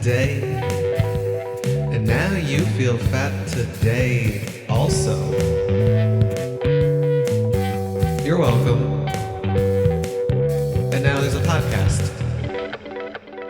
today, and now you feel fat today also. You're welcome. And now there's a podcast.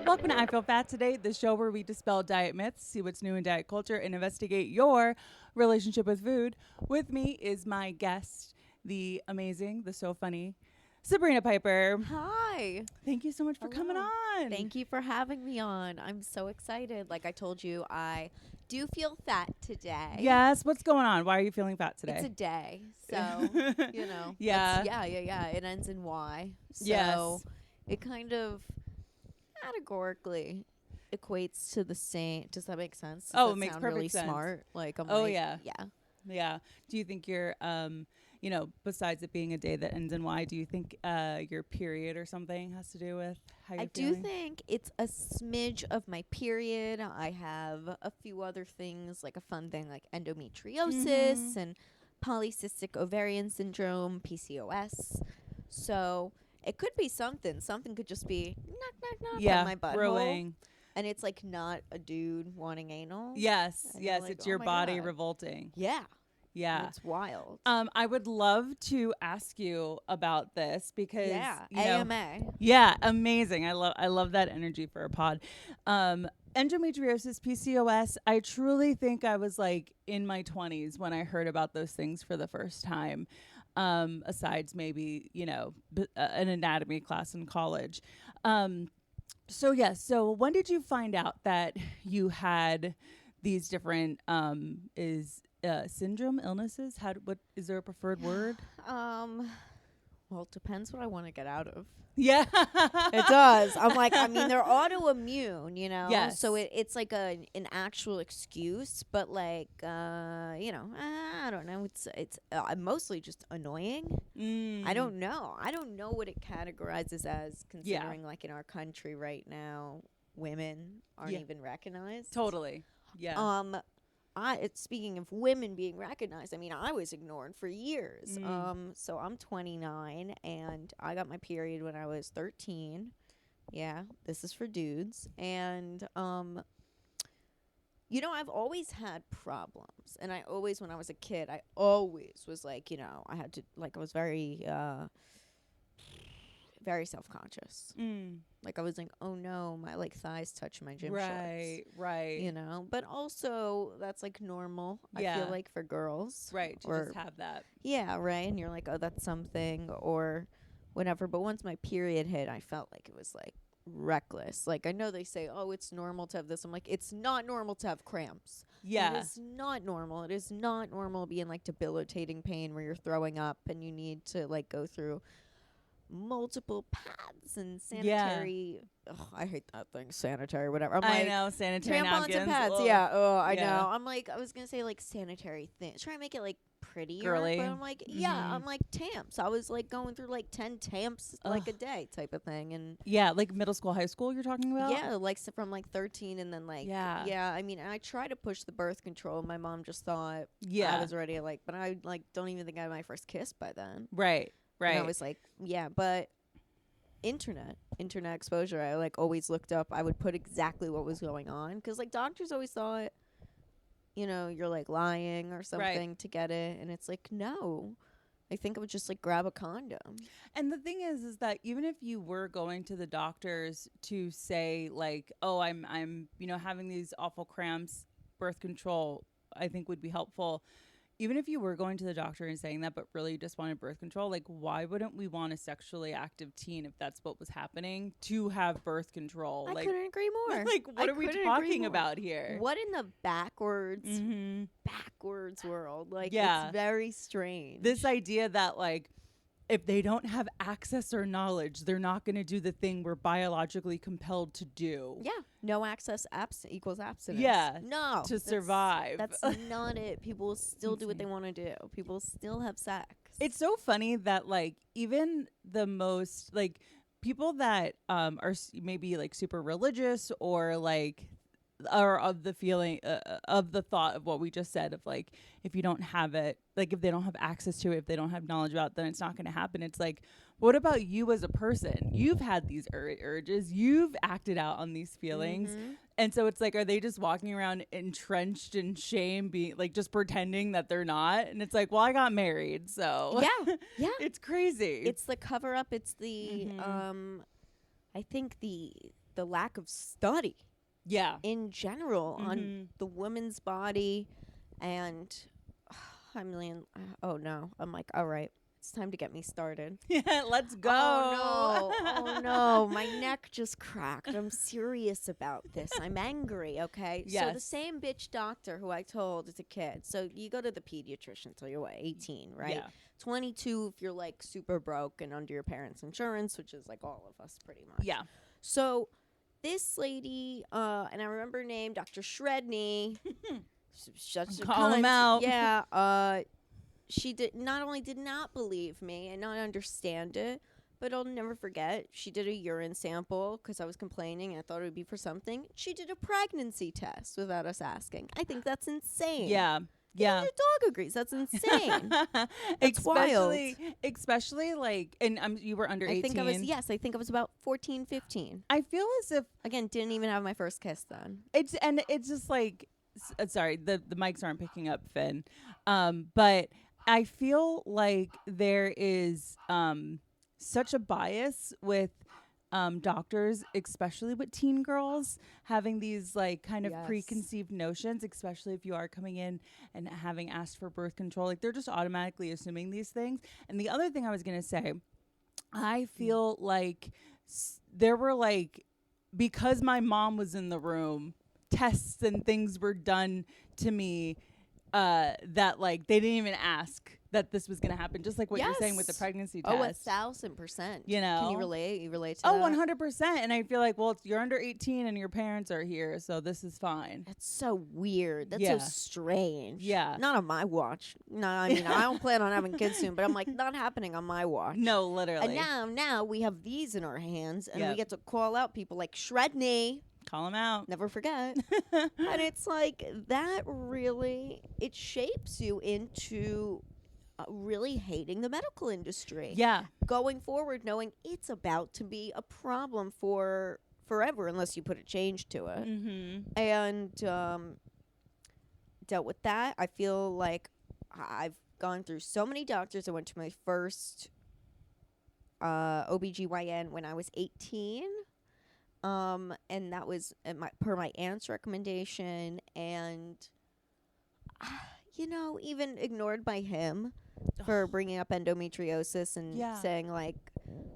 Welcome to I Feel Fat Today, the show where we dispel diet myths, see what's new in diet culture, and investigate your relationship with food. With me is my guest, the amazing, the so funny, Sabrina Piper. Hi. Thank you so much for coming on. Thank you for having me on. I'm so excited. Like I told you, I do feel fat today. Yes. What's going on? Why are you feeling fat today? It's a day. So, you know. Yeah. Yeah. It ends in Y. So Yes. it kind of categorically equates to the same. Does that make sense? Does Oh, that it makes sound perfect really sense. smart. Like I'm Oh, like, yeah. Yeah. Yeah. Do you think you're, besides it being a day that ends in Y, do you think your period or something has to do with how you're I feeling? do think it's a smidge of my period. I have a few other things, like a fun thing like endometriosis and polycystic ovarian syndrome, PCOS. So it could be something. Something could just be knock on my butthole. brewing. And it's like not a dude wanting anal. Yes, And you're yes, like, it's oh your my body God. revolting. Yeah. Yeah. And it's wild. I would love to ask you about this because AMA. Yeah, amazing. I love that energy for a pod. Endometriosis, PCOS, I truly think I was like in my 20s when I heard about those things for the first time. Asides maybe, an anatomy class in college. So when did you find out that you had these different syndrome illnesses? What is there a preferred word? Well, it depends what I want to get out of. Yeah. It does. I'm like, I mean, they're autoimmune, you know? Yes. So it's like an actual excuse, but like, I don't know. It's mostly just annoying. I don't know. I don't know what it categorizes as, considering like in our country right now, women aren't even recognized. Totally. Yeah. Speaking of women being recognized, I mean, I was ignored for years. So I'm 29 and I got my period when I was 13. Yeah, this is for dudes. And, I've always had problems. And when I was a kid, I always was like, I had to, like, I was very, very self-conscious. Like I was like, oh no, my like thighs touch my gym shorts. Right. But also that's like normal. I feel like for girls. Right. To just have that. Yeah, right. And you're like, oh, that's something or whatever. But once my period hit, I felt like it was like reckless. Like I know they say, oh, it's normal to have this. I'm like, it's not normal to have cramps. Yeah. It is not normal. It is not normal being like debilitating pain where you're throwing up and you need to like go through multiple pads and sanitary. I hate that thing, sanitary, whatever. I know, sanitary tampons napkins. and pads. Ugh. Yeah. Oh, I Yeah. know. I'm like, I was gonna say like sanitary things. Try to make it like prettier, Girly. but I'm like, I'm like Tamps. I was like going through like 10 Tamps like a day type of thing, and yeah, like middle school, high school. You're talking about? yeah, like from like 13, and then like yeah. I mean, I tried to push the birth control. My mom just thought I was already like, but I like don't even think I had my first kiss by then. Right. And I was like, yeah, but internet exposure, I like always looked up. I would put exactly what was going on because like doctors always thought, you're like lying or something to get it, and it's like, no, I think I would just like grab a condom. And the thing is that even if you were going to the doctors to say like, oh, I'm having these awful cramps, birth control I think would be helpful. Even if you were going to the doctor and saying that, but really just wanted birth control, like why wouldn't we want a sexually active teen if that's what was happening to have birth control? I couldn't agree more. Like, what are we talking about here? What in the backwards world? Like, it's very strange. This idea that like, if they don't have access or knowledge, they're not going to do the thing we're biologically compelled to do. Yeah. No access equals abstinence. Yeah. No. To survive. That's not it. People will still do what they want to do. People still have sex. It's so funny that like even the most like people that are maybe like super religious or like or of the feeling of the thought of what we just said of like, if you don't have it, like if they don't have access to it, if they don't have knowledge about it, then it's not going to happen. It's like, what about you as a person? You've had these urges. You've acted out on these feelings. Mm-hmm. And so it's like, are they just walking around entrenched in shame, being like just pretending that they're not? And it's like, well, I got married, so Yeah. it's crazy. It's the cover up. It's the I think the lack of study yeah. in general on Mhm. the woman's body, and oh no, I'm like, all right, it's time to get me started. Yeah, let's go. Oh no, my neck just cracked. I'm serious about this. I'm angry. Okay, so the Yes. same bitch doctor who I told as a kid. So you go to the pediatrician till you're what, 18, right? Yeah. 22 if you're like super broke and under your parents' insurance, which is like all of us pretty much. Yeah. So this lady, and I remember her name, Dr. Shredney. Such a Call him cunt. out. Yeah. She not only did not believe me and not understand it, but I'll never forget. She did a urine sample because I was complaining and I thought it would be for something. She did a pregnancy test without us asking. I think that's insane. Yeah. Yeah. Your dog agrees. That's insane. That's especially, wild. especially like, and you were under 18. I think I was about 14, 15. I feel as if Again, didn't even have my first kiss then. it's just like, sorry, the mics aren't picking up, Finn. But I feel like there is such a bias with doctors, especially with teen girls, having these like kind of preconceived notions, especially if you are coming in and having asked for birth control. Like they're just automatically assuming these things. And the other thing I was going to say, I feel like there were like, because my mom was in the room, tests and things were done to me that like they didn't even ask that this was going to happen, just like what you're saying with the pregnancy test. Oh, 1,000%. You know, can you relate? You relate to that? that? 100%. And I feel like, well, you're under 18 and your parents are here, so this is fine. That's so weird. That's so strange. Yeah. Not on my watch. No, I mean, I don't plan on having kids soon, but I'm like, not happening on my watch. No, literally. And now we have these in our hands, and we get to call out people like Shredney. Call them out. Never forget. And it's like, that really, it shapes you into really hating the medical industry. Yeah. Going forward, knowing it's about to be a problem for forever unless you put a change to it. Mm-hmm. And dealt with that. I feel like I've gone through so many doctors. I went to my first OBGYN when I was 18. And that was per my aunt's recommendation, and even ignored by him for bringing up endometriosis and saying like,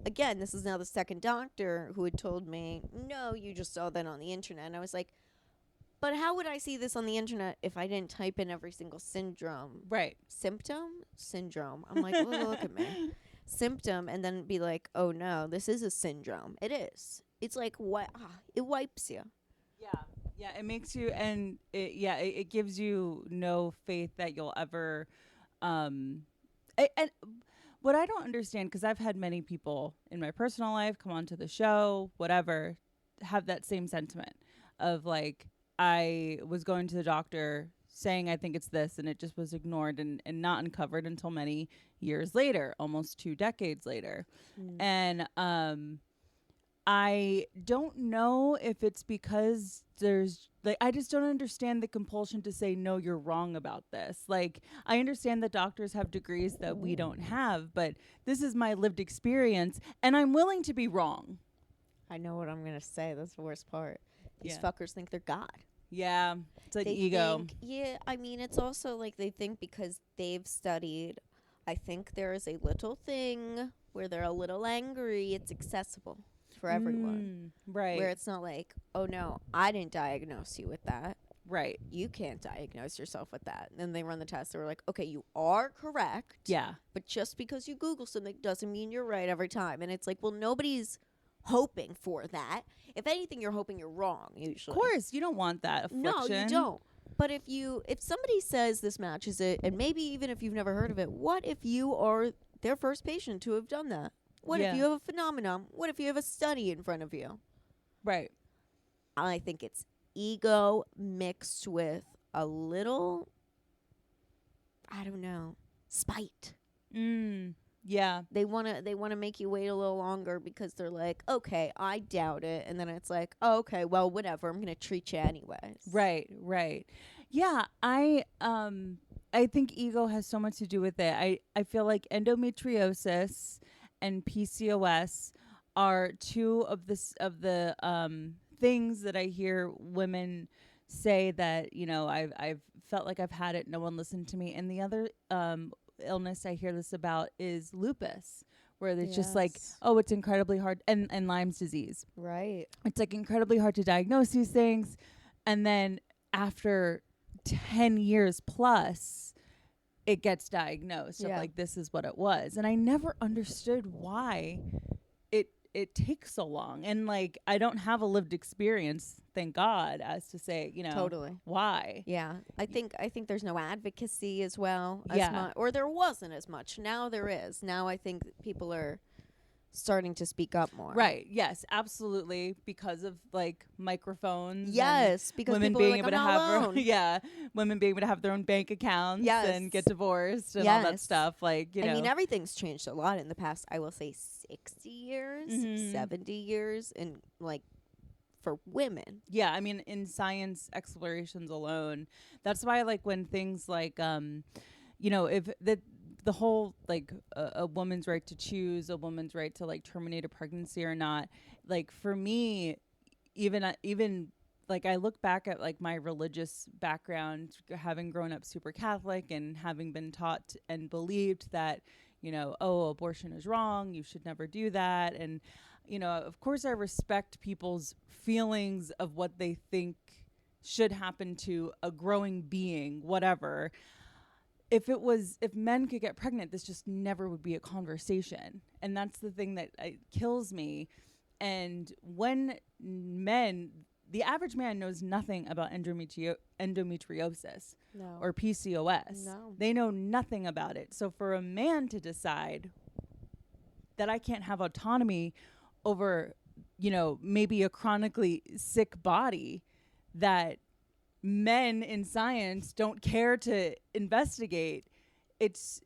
again, this is now the second doctor who had told me, no, you just saw that on the internet. And I was like, but how would I see this on the internet if I didn't type in every single syndrome? Right. Syndrome. I'm like, look at me. Symptom, and then be like, oh no, this is a syndrome. It is. It's like what it wipes you. Yeah, it makes you, and it gives you no faith that you'll ever. And what I don't understand, because I've had many people in my personal life come onto the show, whatever, have that same sentiment of like, I was going to the doctor saying I think it's this, and it just was ignored and not uncovered until many years later, almost 2 decades later. And I don't know if it's because there's like, I just don't understand the compulsion to say, no, you're wrong about this. Like, I understand that doctors have degrees that we don't have, but this is my lived experience and I'm willing to be wrong. I know what I'm going to say. That's the worst part. These fuckers think they're God. Yeah. It's like ego. I mean, it's also like they think because they've studied, I think there is a little thing where they're a little angry. It's accessible for everyone. Right. Where it's not like, oh no, I didn't diagnose you with that. Right. You can't diagnose yourself with that. And then they run the test. They're like, okay, you are correct. Yeah. But just because you Google something doesn't mean you're right every time. And it's like, well, nobody's hoping for that. If anything, you're hoping you're wrong, usually. Of course. You don't want that affliction. No, you don't. But if somebody says this matches it, and maybe even if you've never heard of it, what if you are their first patient to have done that? What if you have a phenomenon? What if you have a study in front of you? Right. I think it's ego mixed with a little, I don't know, spite. Yeah. They want to make you wait a little longer because they're like, okay, I doubt it, and then it's like, oh, okay, well, whatever, I'm gonna treat you anyways. Right, right. Yeah, I think ego has so much to do with it. I feel like endometriosis and PCOS are two of the things that I hear women say that, you know, I've felt like I've had it, no one listened to me. And the other illness I hear this about is lupus, where it's just like, Yes. oh, it's incredibly hard, and Lyme's disease. Right. It's like incredibly hard to diagnose these things. And then after 10 years plus, it gets diagnosed of Yeah. like, this is what it was. And I never understood why it takes so long. And like, I don't have a lived experience, thank God, as to say, you know, Totally. why. Yeah, I think there's no advocacy as well as Yeah. much, or there wasn't as much. Now there is. Now I think people are starting to speak up more. Right. Yes, absolutely. Because of like microphones. and Yes, because women people being are like, able I'm to not have alone. yeah, women being able to have their own bank accounts Yes. and get divorced and all that Yes. stuff. Like, you know. I mean, everything's changed a lot in the past, I will say 60 years, Mhm. 70 years, and like for women. Yeah, I mean, in science explorations alone, that's why like when things like you know, if the whole like a woman's right to choose, a woman's right to like terminate a pregnancy or not, like for me, even like I look back at like my religious background, having grown up super Catholic and having been taught and believed that, you know, oh, abortion is wrong, you should never do that. And you know, of course I respect people's feelings of what they think should happen to a growing being, whatever. If men could get pregnant, this just never would be a conversation. And that's the thing that kills me. And when the average man knows nothing about endometriosis No. or PCOS. No. They know nothing about it. So for a man to decide that I can't have autonomy over, you know, maybe a chronically sick body that men in science don't care to investigate, it's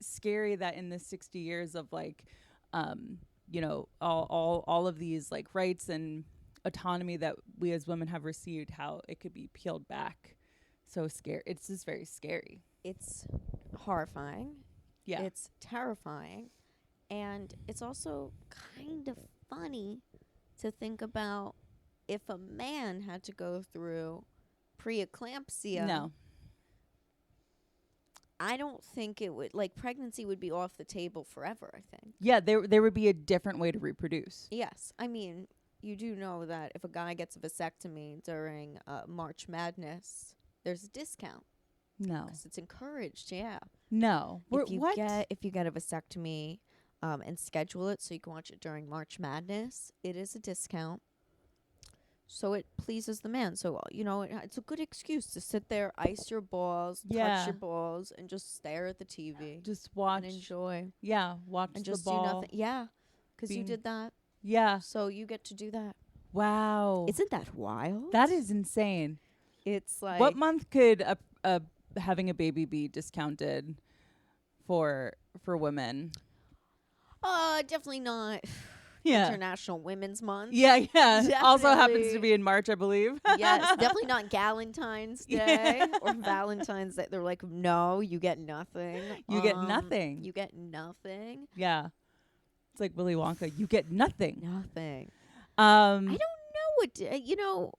scary that in the 60 years of like you know, all of these like rights and autonomy that we as women have received, how it could be peeled back. So scary. It's just very scary. It's horrifying. Yeah. It's terrifying. And it's also kind of funny to think about if a man had to go through preeclampsia. No. I don't think it would, like, pregnancy would be off the table forever, I think. Yeah, there would be a different way to reproduce. Yes. I mean, you do know that if a guy gets a vasectomy during March Madness, there's a discount. No. 'Cause it's encouraged, yeah. No. If you What? get a vasectomy and schedule it so you can watch it during March Madness, it is a discount. So it pleases the man. So, you know, it's a good excuse to sit there, ice your balls, Yeah. touch your balls, and just stare at the TV Just watch. and enjoy. Yeah, watch And the just do ball. nothing. Yeah, because you being- did that. Yeah. So you get to do that. Wow. Isn't that wild? That is insane. It's like... What month could having a baby be discounted for women? Definitely not Yeah. International Women's Month. Yeah, yeah. Also happens to Definitely. be in March, I believe. Yes, definitely not Galentine's Day Yeah. or Valentine's Day. They're like, no, you get nothing. You get nothing. You get nothing. Yeah. It's like Willy Wonka. You get nothing. Nothing. I don't know what you know.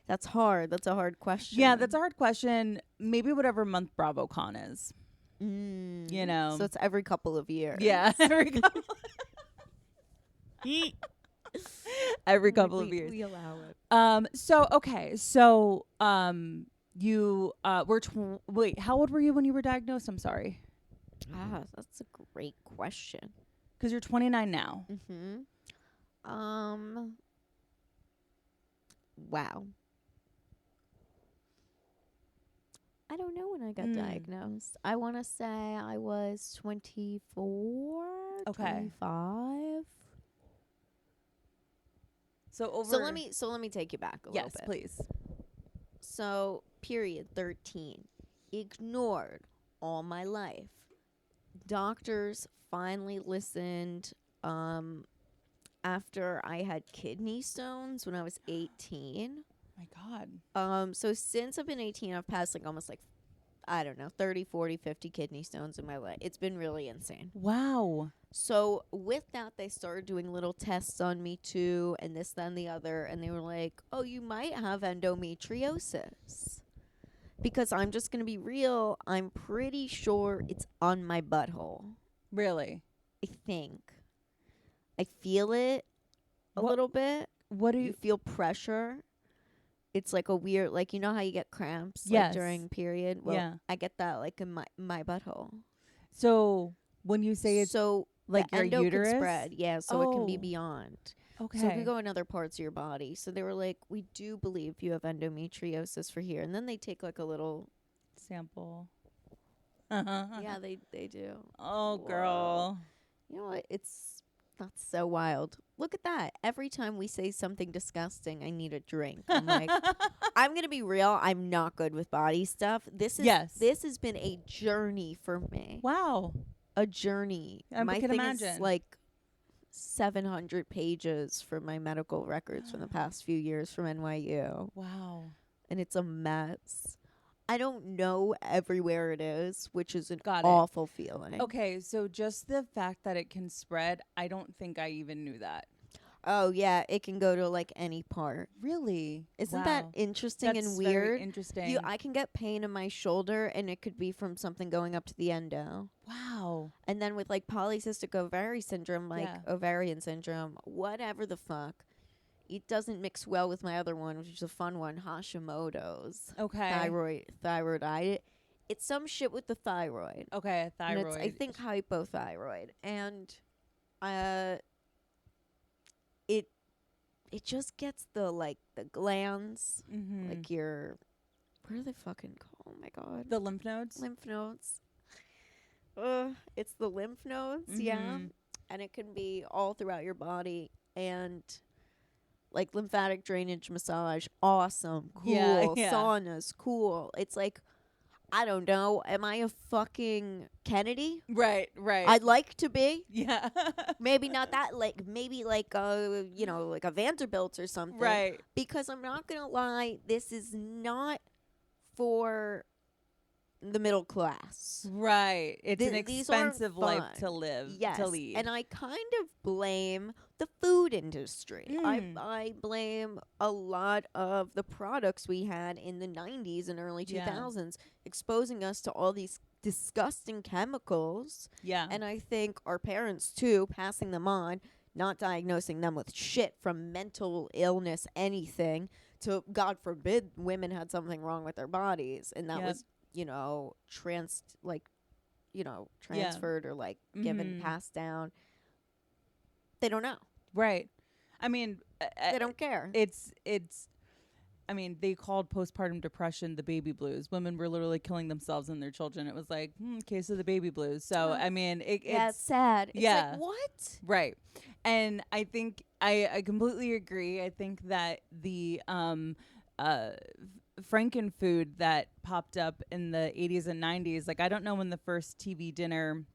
That's hard. That's a hard question. Yeah, that's a hard question. Maybe whatever month BravoCon is. You know. So it's every couple of years. Yeah. Every couple every couple of we, years. We allow it. So okay. So you were wait, how old were you when you were diagnosed? I'm sorry. That's a great question. Because you're 29 now. Mm-hmm. Wow. I don't know when I got diagnosed. I want to say I was 24, Okay. 25. So over. So let me take you back a little Yes, bit. please. So period 13. Ignored all my life. doctors finally listened after I had kidney stones when I was 18. My God. So since I've been 18, I've passed like almost like, I don't know, 30, 40, 50 kidney stones in my life. It's been really insane. Wow. So with that, they started doing little tests on me too, and this, then the other, and they were like, "Oh, you might have endometriosis." Because I'm just gonna be real, I'm pretty sure it's on my butthole. Really? I think. I feel it a What- little bit. What do You you? feel pressure. It's like a weird, like, you know how you get cramps Yes. like during period? Well, Yeah. I get that like in my butthole. So when you say it's so like the your endo uterus? can spread, yeah, so it can be Oh. beyond. okay, So it could go in other parts of your body. So they were like, "We do believe you have endometriosis for here." And then they take like a little, sample. yeah, they do. Oh, Whoa. girl. You know what? That's so wild. Look at that. Every time we say something disgusting, I need a drink. I'm like, I'm gonna be real. I'm not good with body stuff. This has been a journey for me. Wow. A journey. I My can thing imagine. is like 700 pages for my medical records from the past few years from NYU, Wow. and it's a mess. I don't know everywhere it is, which is an Got it. awful feeling. Okay, so just the fact that it can spread, I don't think I even knew that. Oh yeah, it can go to like any part. Really? Isn't that Wow. interesting That's and very weird? interesting. I can get pain in my shoulder, and it could be from something going up to the endo. Wow. And then with like polycystic ovary syndrome, like Yeah. ovarian syndrome, whatever the fuck, it doesn't mix well with my other one, which is a fun one, Hashimoto's. Okay. Thyroid. It's some shit with the thyroid. Okay, And thyroid. it's, I think, hypothyroid. And it just gets the glands, Mm-hmm. like your, what are they fucking called? Oh my god. The lymph nodes? Lymph nodes. It's the lymph nodes, yeah. Mhm. And it can be all throughout your body, and like lymphatic drainage massage, awesome, cool. Yeah, yeah. Saunas, cool. It's like, I don't know, am I a fucking Kennedy? Right, right. I'd like to be. yeah. Maybe not that, like maybe like like a Vanderbilt or something. right. Because I'm not gonna lie, this is not for the middle class. Right. It's an These aren't expensive life fun. to live, Yes, to lead. and I kind of blame the food industry. Mm. I blame a lot of the products we had in the 90s and early Yeah. 2000s exposing us to all these disgusting chemicals. yeah. And I think our parents too, passing them on, not diagnosing them with shit from mental illness, anything, to God forbid women had something wrong with their bodies, and that Yep. was transferred or like given, Mhm. passed down. They don't know. right. I mean, They don't care. it's I mean, they called postpartum depression the baby blues. Women were literally killing themselves and their children. It was like, case of the baby blues. So, I mean, Yeah, it's it's sad. It's yeah. like, what? right. And I think I completely agree. I think that the Frankenfood that popped up in the 80s and 90s, like I don't know when the first TV dinner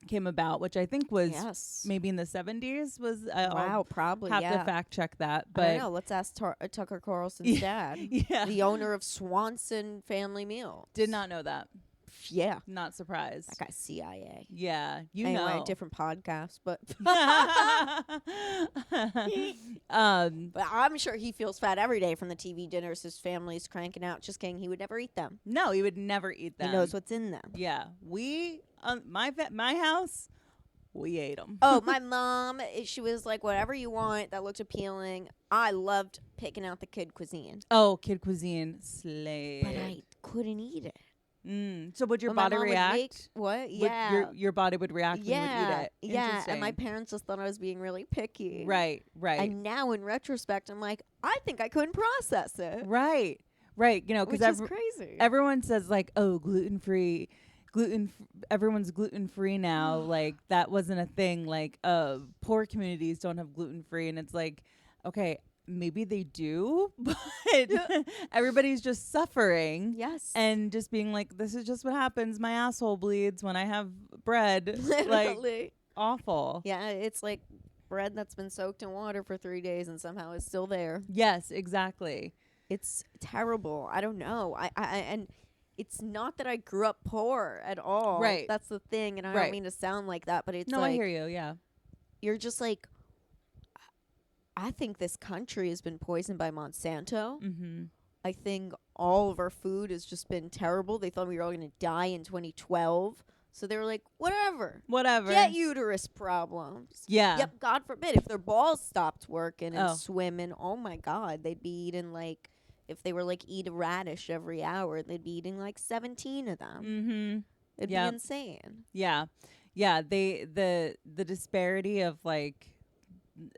came about, which I think was Yes. maybe in the 70s. Was Wow, probably. I'll have Yeah. to fact check that, I but don't know. Let's ask Tucker Carlson's dad, yeah, the owner of Swanson Family Meals. did not know that. Yeah. Not surprised. That guy's CIA. Yeah, Anyway, know. different podcast, but um, but I'm sure he feels fat every day from the TV dinners his family's cranking out. Just kidding. He would never eat them. no, he would never eat them. He knows what's in them. Yeah, we my house, we ate them. Oh, my mom, she was like, whatever you want that looked appealing. I loved picking out the kid cuisine, Oh, kid cuisine slay. but I couldn't eat it. So would your But my body mom would react? make- what? Would Yeah. your body would react when you would Yeah. eat it. Yeah. And my Interesting. parents just thought I was being really picky. Right. And now in retrospect, I'm like, I think I couldn't process it. Right. You know, Which because is crazy. everyone says like, oh, gluten free. Everyone's gluten free now. Like that wasn't a thing. Like poor communities don't have gluten free, and it's like, okay, maybe they do, but everybody's just suffering. Yes. And just being like, this is just what happens. My asshole bleeds when I have bread. Like, Literally. awful. Yeah, it's like bread that's been soaked in water for 3 days and somehow is still there. Yes, exactly. It's terrible. I don't know. And it's not that I grew up poor at all. Right. That's the thing. And I Right. don't mean to sound like that, but it's No, like, I hear you. Yeah. you're just like, I think this country has been poisoned by Monsanto. Mm-hmm. I think all of our food has just been terrible. They thought we were all going to die in 2012. So they were like, whatever. Get uterus problems. Yeah. Yep, God forbid. If their balls stopped working and Oh. swimming, oh my God, they'd be eating like, if they were like eat a radish every hour, they'd be eating like 17 of them. Mm-hmm. It'd Yep. be insane. Yeah. Yeah. The disparity of like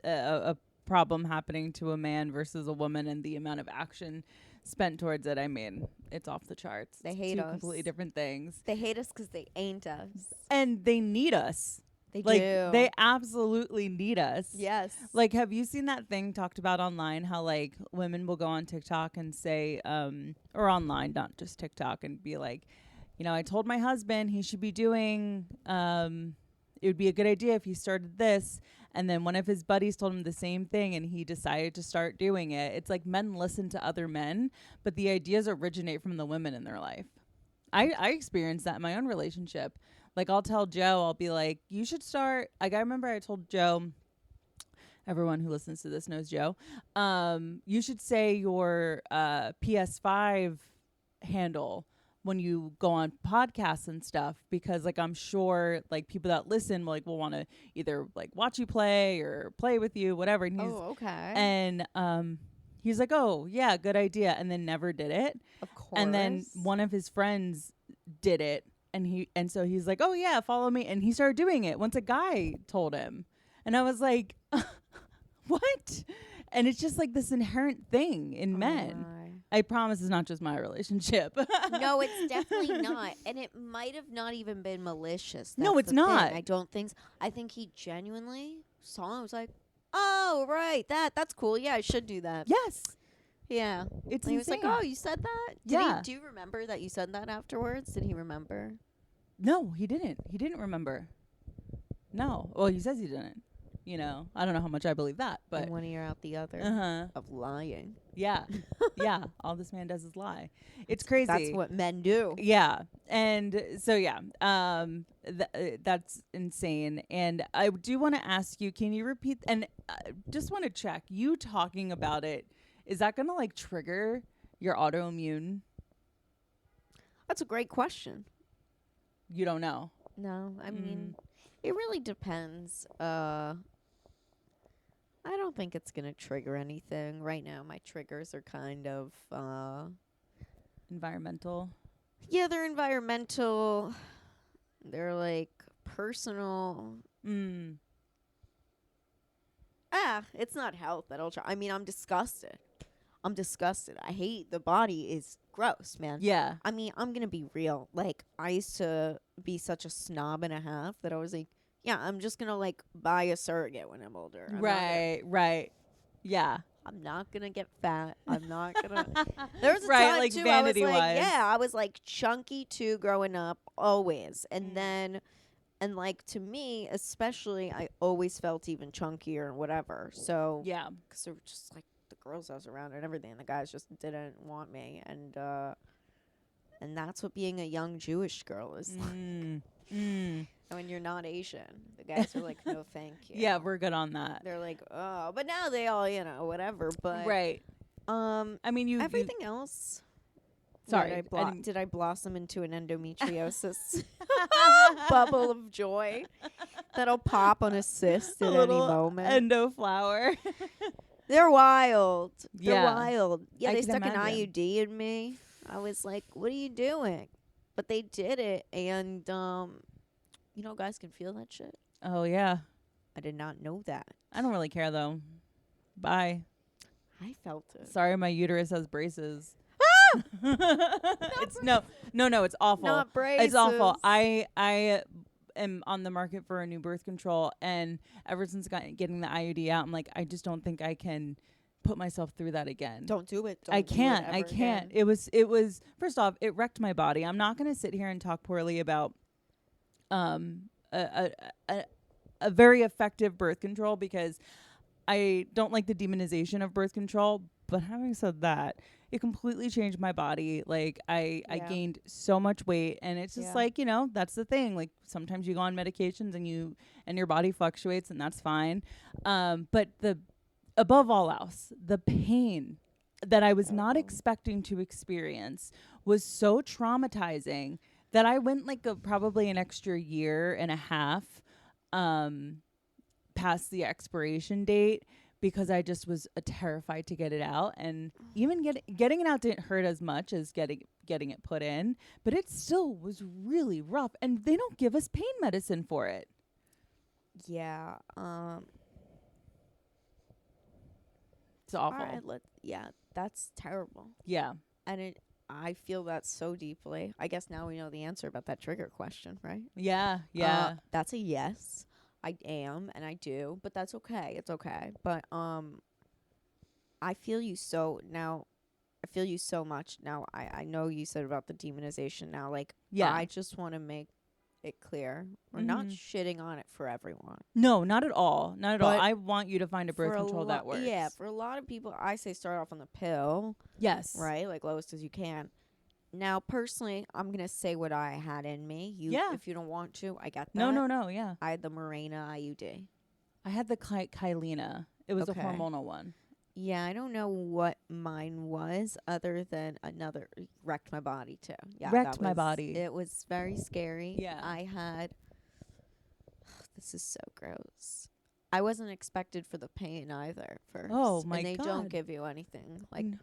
a problem happening to a man versus a woman and the amount of action spent towards it. I mean, it's off the charts. They hate Two us. completely different things. They hate us because they ain't us. And they need us. They Like, do. they absolutely need us. Yes. Like, have you seen that thing talked about online? How like women will go on TikTok and say, or online, not just TikTok, and be like, you know, I told my husband he should be doing, it would be a good idea if he started this. And then one of his buddies told him the same thing and he decided to start doing it. It's like men listen to other men, but the ideas originate from the women in their life. I experienced that in my own relationship. Like, I'll tell Joe, I'll be like, you should start. Like, I remember I told Joe, everyone who listens to this knows Joe, you should say your PS5 handle when you go on podcasts and stuff, because like I'm sure like people that listen will want to either like watch you play or play with you, whatever. And he's, okay. and he's like, oh yeah, good idea, and then never did it. Of course. And then one of his friends did it, and so he's like, oh yeah, follow me, and he started doing it once a guy told him, and I was like, what? And it's just like this inherent thing in men. I promise it's not just my relationship. No, it's definitely not. And it might have not even been malicious. No, That's it's the not. thing. I don't think I think he genuinely saw it and was like, oh, right, that's cool. Yeah, I should do that. Yes. Yeah. It's And he was like, insane. oh, you said that? Yeah. Do you remember that you said that afterwards? Did he remember? No, he didn't. He didn't remember. No. Well, he says he didn't. You know, I don't know how much I believe that, but And one ear out the other of lying. Yeah. Yeah. All this man does is lie. It's crazy. That's what men do. Yeah. And so, yeah, that's insane. And I do want to ask you, can you repeat, and just want to check, you talking about it, is that going to like trigger your autoimmune? That's a great question. You don't know. No, I mean, it really depends. I don't think it's going to trigger anything. Right now, my triggers are kind of, Environmental. yeah, they're environmental. They're like personal. It's not health that I'll try. I mean, I'm disgusted. I hate the body is gross, man. Yeah. I mean, I'm going to be real. Like, I used to be such a snob and a half that I was like, yeah, I'm just going to, like, buy a surrogate when I'm older. Right. Yeah. I'm not going to get fat. I'm not going to. There was a Right, time, like, too, I was like, vanity-wise. yeah, I was, like, chunky, too, growing up, always. And then, and, like, to me, especially, I always felt even chunkier and whatever. So, Yeah. because they were just, like, the girls I was around and everything. The guys just didn't want me. And that's what being a young Jewish girl is like. And when you're not Asian, the guys are like, no, thank you. Yeah, we're good on that. They're like, oh, but now they all, whatever. But Right. I mean, you everything else. Sorry, Did I blossom into an endometriosis bubble of joy that'll pop on a cyst at any moment? endo flower. They're wild. Yeah. They're wild. Yeah, I they can stuck imagine. an IUD in me. I was like, what are you doing? But they did it. And, guys can feel that shit. Oh, yeah. I did not know that. I don't really care, though. Bye. I felt it. Sorry, my uterus has braces. It's no, it's awful. Not braces. It's awful. I am on the market for a new birth control, and ever since getting the IUD out, I'm like, I just don't think I can put myself through that again. Don't do it. Don't I do it can't. ever I can't. again. It was first off, it wrecked my body. I'm not going to sit here and talk poorly about um a, a a a very effective birth control because I don't like the demonization of birth control, but having said that, it completely changed my body. Like I Yeah. gained so much weight, and it's just Yeah. like, you know, that's the thing. Like sometimes you go on medications and your body fluctuates, and that's fine. But above all else, the pain that I was not expecting to experience was so traumatizing that I went like probably an extra year and a half past the expiration date because I just was terrified to get it out. And even getting it out didn't hurt as much as getting it put in, but it still was really rough. And they don't give us pain medicine for it. Yeah. It's awful. All right, yeah, that's terrible. Yeah. And I feel that so deeply. I guess now we know the answer about that trigger question, right? Yeah. Yeah. That's a yes. I am and I do, but that's okay. It's okay. But I feel you so now. I feel you so much now. I know you said about the demonization now. Like, Yeah. I just want to make it clear we're not shitting on it for everyone. No, not at all. Not at all. But I want you to find a birth For control that works. Yeah, for a lot of people, I say start off on the pill, Yes. right? Like lowest as you can. Now, personally, I'm gonna say what I had in me. Yeah. If you don't want to, I get that. No. Yeah. I had the Mirena IUD. I had the Kylena. It was Okay. a hormonal one. Yeah, I don't know what mine was other than another wrecked my body too. Yeah, Wrecked my body. It was very scary. Yeah. I had this is so gross. I wasn't expected for the pain either first. Oh, my And they God. don't give you anything like N-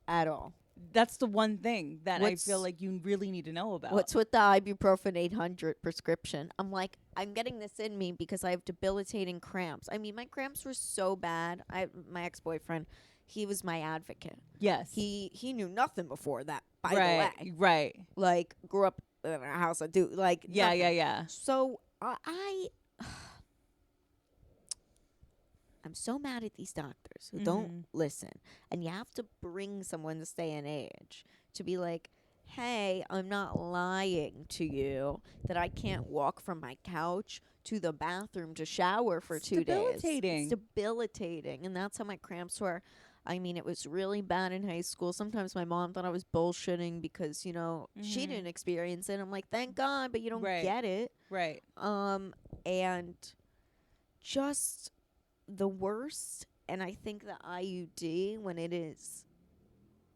at all. That's the one thing that I What's- feel like you really need to know about. What's with the ibuprofen 800 prescription? I'm like, I'm getting this in me because I have debilitating cramps. I mean, my cramps were so bad. My ex-boyfriend, he was my advocate. Yes. He knew nothing before that, by right. the way. Right. Like, grew up in a house I do. Like, Yeah. nothing. Yeah. So, I'm so mad at these doctors who don't listen. And you have to bring someone this day and age to be like, hey, I'm not lying to you that I can't walk from my couch to the bathroom to shower for 2 days. It's debilitating. And that's how my cramps were. I mean, it was really bad in high school. Sometimes my mom thought I was bullshitting because, you know, she didn't experience it. I'm like, thank God, but you don't get it. Right. And just the worst, and I think the IUD, when it is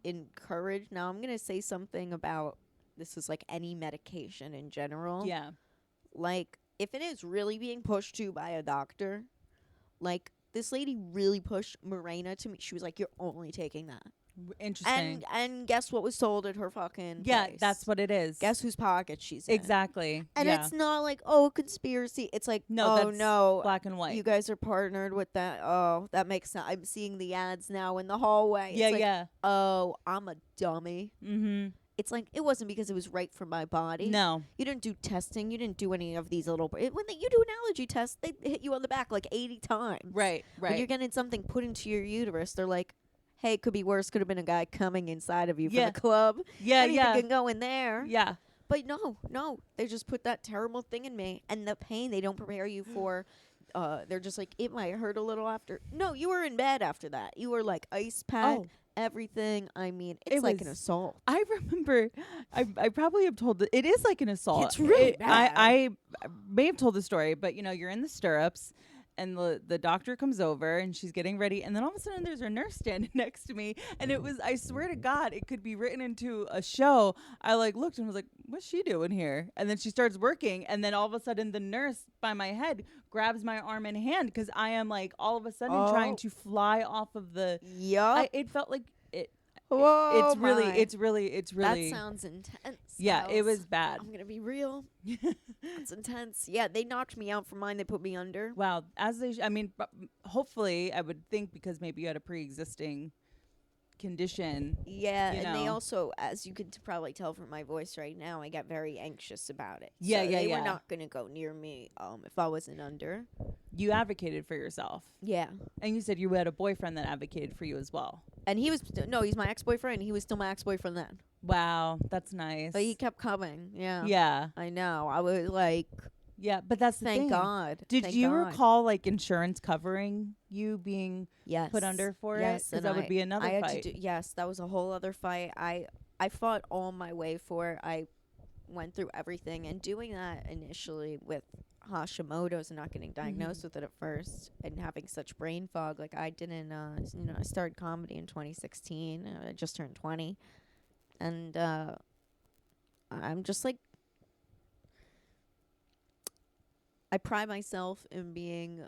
encouraged. Now, I'm going to say something about this is like any medication in general. Yeah. Like, if it is really being pushed to by a doctor, like, this lady really pushed Mirena to me. She was like, you're only taking that. Interesting. And guess what was sold at her fucking place? That's what it is. Guess whose pocket she's in. Exactly. And it's not like, oh, conspiracy. It's like, No, oh, that's no. black and white. You guys are partnered with that. Oh, that makes sense. I'm seeing the ads now in the hallway. Yeah, it's like, yeah. Oh, I'm a dummy. Mm-hmm. It's like, it wasn't because it was right for my body. No. You didn't do testing. You didn't do any of these little... When you do an allergy test, they hit you on the back like 80 times. Right. When you're getting something put into your uterus, they're like, hey, it could be worse. Could have been a guy coming inside of you for the club. Yeah, Anything can go in there. Yeah. But no. They just put that terrible thing in me. And the pain they don't prepare you for... they're just like, it might hurt a little after. No, you were in bed after that. You were like ice pack, everything. I mean, it's like an assault. I remember, I probably have told it is like an assault. It's really bad. I may have told the story, but you know, you're in the stirrups. And the doctor comes over and she's getting ready. And then all of a sudden there's a nurse standing next to me. And it was, I swear to God, it could be written into a show. I like looked and was like, what's she doing here? And then she starts working. And then all of a sudden the nurse by my head grabs my arm and hand because I am like all of a sudden trying to fly off of the. Yup. It felt like it. Whoa, it's really. That sounds intense. Yeah, it was bad. I'm gonna be real. It's intense. Yeah, they knocked me out from mine. They put me under. Wow, as they. I mean, hopefully, I would think because maybe you had a pre-existing condition. Yeah, you and know. they also, as you could probably tell from my voice right now, I got very anxious about it. Yeah, so yeah, they yeah. were not gonna go near me if I wasn't under. You advocated for yourself. Yeah. And you said you had a boyfriend that advocated for you as well. And he was, no, he's my ex-boyfriend. He was still my ex-boyfriend then. Wow, that's nice. But he kept coming. Yeah. Yeah. I know. I was like, Yeah, but that's the thank thing. God. Did Thank you God. recall like insurance covering you being Yes. put under for it? Yes. Because And that would be another I had fight. to do, yes, that was a whole other fight. I fought all my way for it. I went through everything. And doing that initially with Hashimoto's and not getting diagnosed with it at first and having such brain fog, like I didn't, I started comedy in 2016. I just turned 20. And I'm just like, I pride myself in being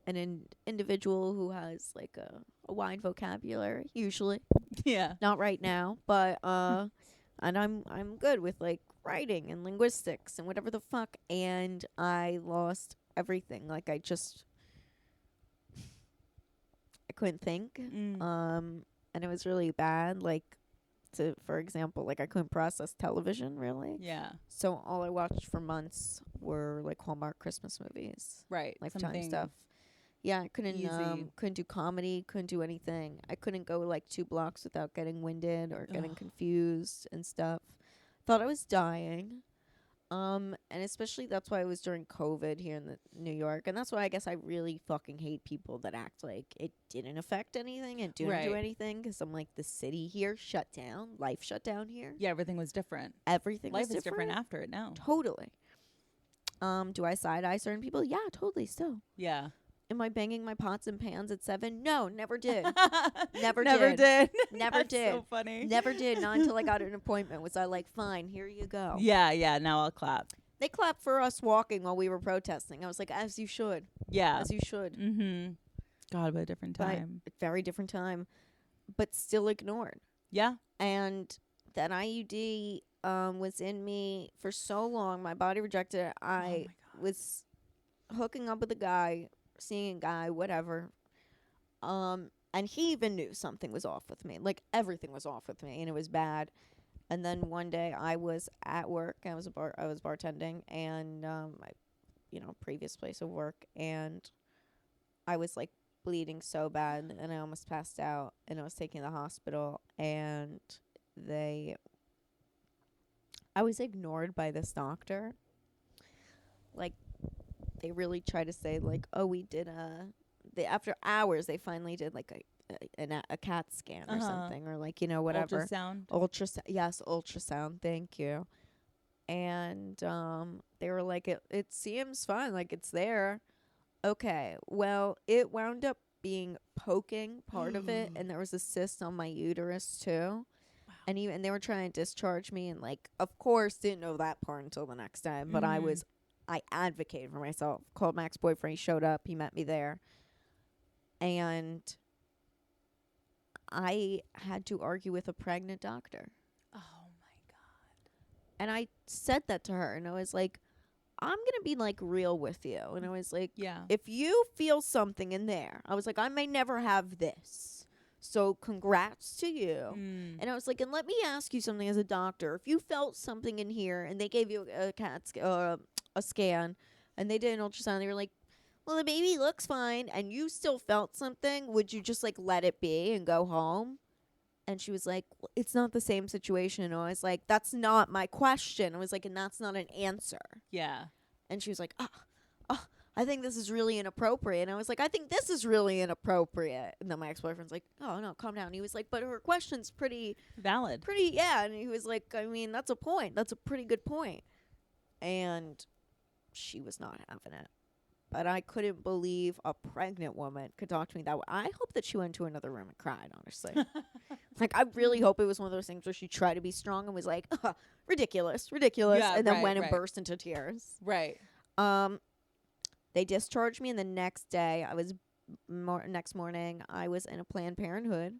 an individual who has like a wide vocabulary, usually. Yeah. Not right now, but and I'm good with like writing and linguistics and whatever the fuck, and I lost everything. Like I couldn't think. And it was really bad. Like for example, like I couldn't process television really. Yeah. So all I watched for months were like Hallmark Christmas movies, Right. Lifetime Something stuff. Yeah, I couldn't easy. Couldn't do comedy, couldn't do anything. I couldn't go like 2 blocks without getting winded or getting Ugh. confused and stuff. Thought I was dying. And especially that's why it was during COVID here in New York, and that's why I guess I really fucking hate people that act like it didn't affect anything and didn't do Right. anything, because I'm like, the city here shut down, life shut down here. Yeah, everything was different. Everything Life was is different after it now. Totally. Do I side eye certain people? Yeah, totally. Still. Yeah. Am I banging my pots and pans at 7? No, never did. Never did. Never That's did. so funny. Never did. Not until I got an appointment. Was I like, fine, here you go. Yeah. Now I'll clap. They clapped for us walking while we were protesting. I was like, as you should. Yeah. As you should. Mm-hmm. God, what a different But time. very different time. But still ignored. Yeah. And that IUD was in me for so long. My body rejected it. Oh my God. Was hooking up with a guy, seeing a guy, whatever. And he even knew something was off with me. Like everything was off with me, and it was bad. And then one day I was at work. I was bartending, and my previous place of work, and I was like bleeding so bad, and I almost passed out, and I was taken to the hospital, and I was ignored by this doctor. Like, they really try to say like, oh, we did after hours they finally did like a CAT scan or something, or like whatever. Ultrasound. Thank you. And they were like, it seems fine, like it's there. Okay, well, it wound up being poking part of it, and there was a cyst on my uterus too. Wow. And they were trying to discharge me, and like, of course, didn't know that part until the next time. But I advocated for myself. Called my ex-boyfriend. He showed up. He met me there. And I had to argue with a pregnant doctor. Oh, my God. And I said that to her. And I was like, I'm going to be, like, real with you. And I was like, Yeah. if you feel something in there, I was like, I may never have this. So congrats to you. And I was like, and let me ask you something as a doctor. If you felt something in here and they gave you a scan, and they did an ultrasound, they were like, well, the baby looks fine, and you still felt something, would you just like let it be and go home? And she was like, well, it's not the same situation. And I was like, that's not my question. I was like, and that's not an answer. Yeah. And she was like, I think this is really inappropriate. And I was like, I think this is really inappropriate. And then my ex-boyfriend's like, oh, no, calm down. And he was like, but her question's pretty Valid. yeah. And he was like, I mean, that's a point. That's a pretty good point. And she was not having it. But I couldn't believe a pregnant woman could talk to me that way. I hope that she went to another room and cried, honestly. Like, I really hope it was one of those things where she tried to be strong and was like, ridiculous, Yeah, and then right, went and right. burst into tears. Right. They discharged me, and the next day, next morning, I was in a Planned Parenthood.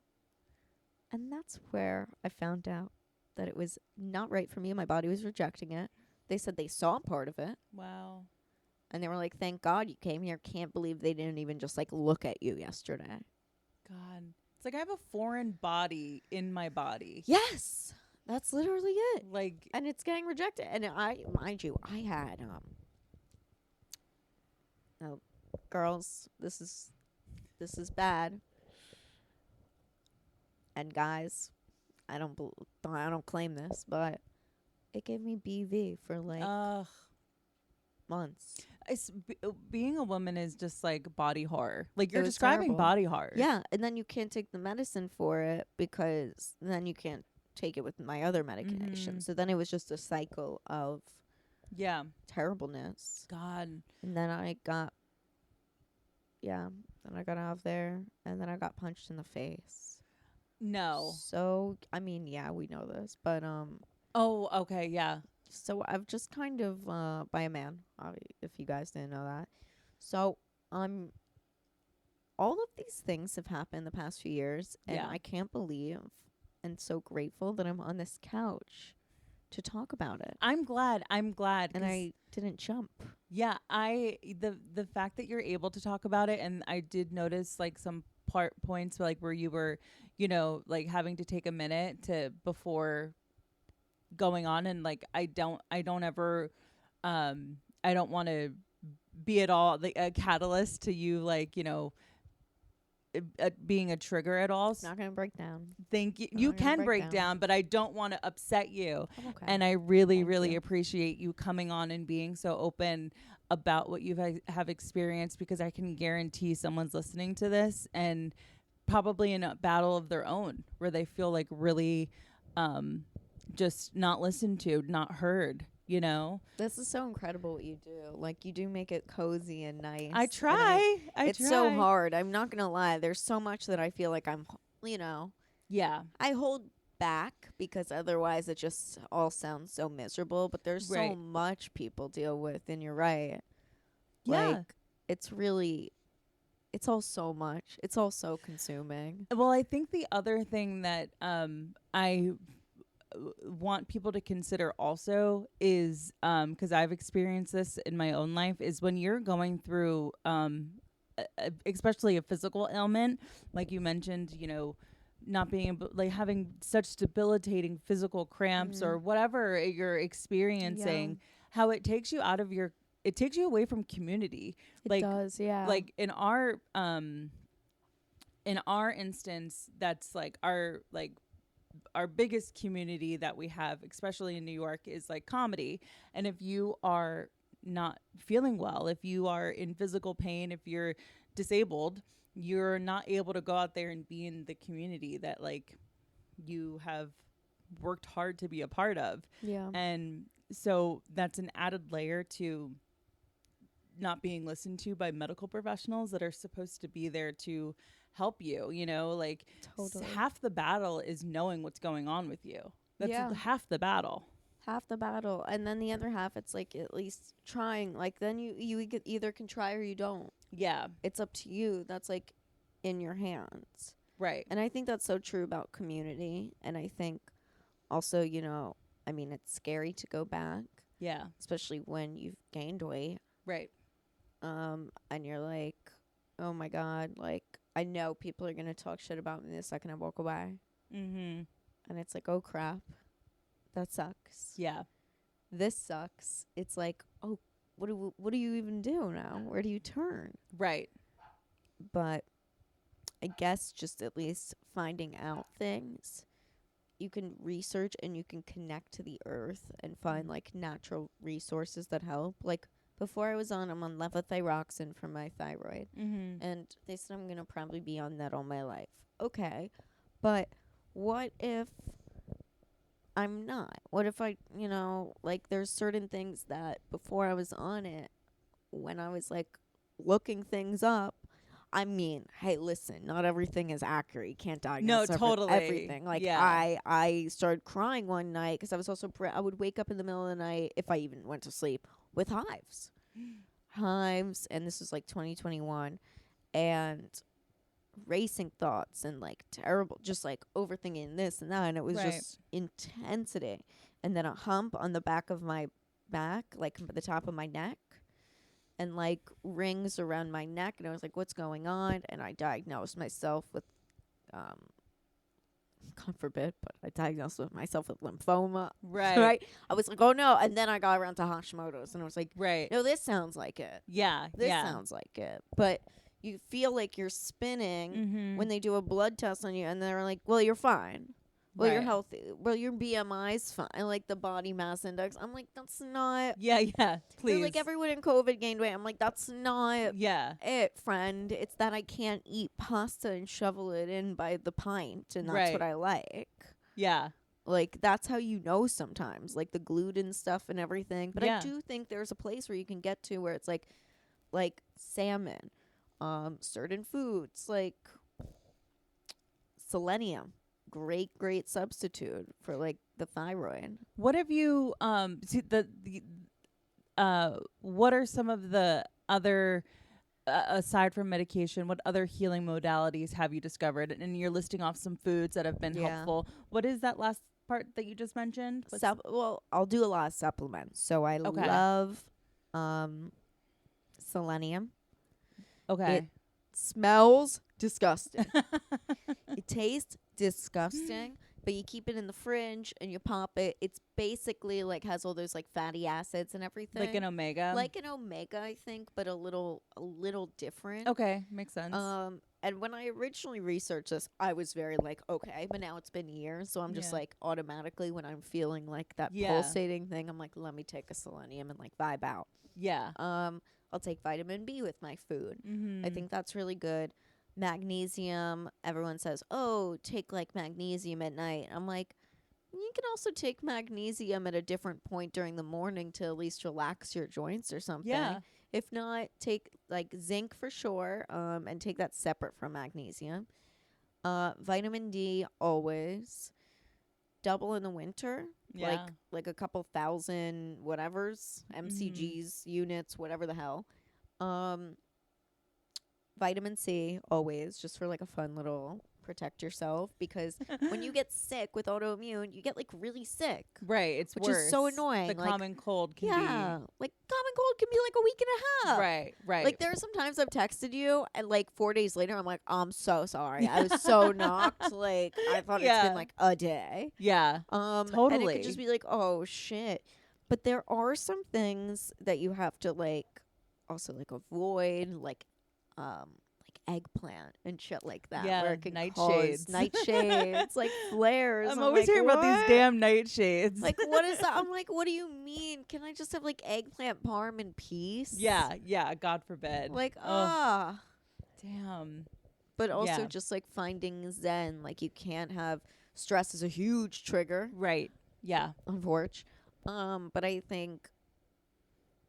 And that's where I found out that it was not right for me. My body was rejecting it. They said they saw part of it. Wow. And they were like, thank God you came here. Can't believe they didn't even just like look at you yesterday. God. It's like I have a foreign body in my body. Yes. That's literally it. Like, And it's getting rejected. And mind you, I had girls, this is bad. And guys, I don't claim this, but it gave me BV for like Ugh. months. Being a woman is just like body horror. Like It you're was describing terrible. body horror. Yeah, and then you can't take the medicine for it because then you can't take it with my other medication. Mhm. So then it was just a cycle of Yeah. terribleness. God. And then then I got out of there and then I got punched in the face. No. So, I mean, yeah, we know this, but Oh, okay. Yeah. so I've just kind of by a man, if you guys didn't know that. So, all of these things have happened the past few years, and Yeah. I can't believe and so grateful that I'm on this couch to talk about it. I'm glad. And 'Cause I didn't jump. yeah, the fact that you're able to talk about it, and I did notice like some points like where you were, like having to take a minute to before going on, and like I don't ever, I don't want to be at all like a catalyst to you, like being a trigger at all. It's not gonna break down. Think you not you gonna can break break down. down, but I don't want to upset you. I'm okay. And I really, Thank really you. appreciate you coming on and being so open about what you have experienced, because I can guarantee someone's listening to this and probably in a battle of their own where they feel like really just not listened to, not heard, This is so incredible what you do. Like, you do make it cozy and nice. I and try. it's try. so hard. I'm not gonna lie. There's so much that I feel like Yeah. I hold back because otherwise it just all sounds so miserable. But there's so Right. much people deal with, and you're right. Yeah. Like, it's all so much. It's all so consuming. Well, I think the other thing that I want people to consider also is because I've experienced this in my own life, is when you're going through especially a physical ailment, like you mentioned, not being able, like having such debilitating physical cramps or whatever you're experiencing, how it takes you it takes you away from community. It does, yeah. Like in our instance, that's like our biggest community that we have, especially in New York, is like comedy. And if you are not feeling well, if you are in physical pain, if you're disabled, you're not able to go out there and be in the community that like you have worked hard to be a part of. Yeah. And so that's an added layer to not being listened to by medical professionals that are supposed to be there to help you, like Totally. half the battle is knowing what's going on with you. That's Yeah. half the battle. Half the battle, and then the other half, it's like at least trying. Like, then you either can try or you don't. Yeah. It's up to you. That's like in your hands. Right. And I think that's so true about community. And I think also, I mean, it's scary to go back, Yeah. especially when you've gained weight. Right. And you're like, oh my God, like, I know people are going to talk shit about me the second I walk away. Mm-hmm. And it's like, oh crap, that sucks. Yeah. This sucks. It's like, oh, what do you even do now? Where do you turn? Right. But I guess just at least finding out things, you can research and you can connect to the earth and find like natural resources that help. Like, before I'm on levothyroxine for my thyroid. Mm-hmm. And they said I'm going to probably be on that all my life. Okay. But what if I'm not? What if I, like, there's certain things that before I was on it, when I was like looking things up, I mean, hey, listen, not everything is accurate. You can't diagnose totally. everything. Like, Yeah. I started crying one night because I was also, I would wake up in the middle of the night, if I even went to sleep, with hives. Hives, and this was like 2021, and racing thoughts and like terrible, just like overthinking this and that, and it was Right. just intensity. And then a hump on the back of my back, like the top of my neck, and like rings around my neck, and I was like, what's going on? And I diagnosed myself with God forbid, but I diagnosed myself with lymphoma. Right. Right. I was like, oh no. And then I got around to Hashimoto's and I was like, Right. no, this sounds like it. Yeah. This yeah. sounds like it. But you feel like you're spinning Mm-hmm. when they do a blood test on you and they're like, well, you're fine. Well, you're Right. healthy. Well, your BMI's fine. Like the body mass index. I'm like, that's not. Yeah. Yeah. Please. They're like, everyone in COVID gained weight. I'm like, that's not Yeah. it, friend. It's that I can't eat pasta and shovel it in by the pint, and that's Right. what I like. Yeah. Like, that's how you know sometimes, like the gluten stuff and everything. But Yeah. I do think there's a place where you can get to where it's like salmon, certain foods, like selenium. Great substitute for like the thyroid. What have you see what are some of the other aside from medication, what other healing modalities have you discovered? And you're listing off some foods that have been Yeah. helpful. What is that last part that you just mentioned? Well, I'll do a lot of supplements. So I Okay. love selenium. Okay. It smells disgusting. It tastes disgusting, but you keep it in the fridge and you pop it. It's basically like has all those like fatty acids and everything. Like an omega. Like an omega, I think, but a little different. Okay, makes sense. And when I originally researched this, I was very like, okay, but now it's been years, so I'm just Yeah. like automatically when I'm feeling like that Yeah. pulsating thing, I'm like, let me take a selenium and like vibe out. yeah. I'll take vitamin B with my food. Mm-hmm. I think that's really good. Magnesium, everyone says, oh, take like magnesium at night. I'm like, you can also take magnesium at a different point during the morning to at least relax your joints or something. Yeah. If not, take like zinc for sure, and take that separate from magnesium. Vitamin D always. Double in the winter. Yeah. Like a couple thousand whatevers, MCGs, units, whatever the hell. Vitamin C always, just for like a fun little protect yourself, because when you get sick with autoimmune, you get like really sick. Right. It's which worse. is so annoying. The like, common cold can like common cold can be like a week and a half. Right. Right. Like there are some times I've texted you and like 4 days later I'm like, I'm so sorry. I was so knocked. Like I thought it's Yeah. been like a day. yeah. And it Totally. could just be like, oh shit. But there are some things that you have to like also like avoid, like eggplant and shit like that. Yeah, where it can nightshades. cause nightshades, like flares. I'm always like, hearing about what? these damn nightshades. Like what is that? I'm like, what do you mean? Can I just have like eggplant parm in peace? yeah. Yeah. God forbid. Like Ugh, damn. But also Yeah. just like finding zen. Like you can't have stress is a huge trigger, Right. Yeah. unfortunately. But I think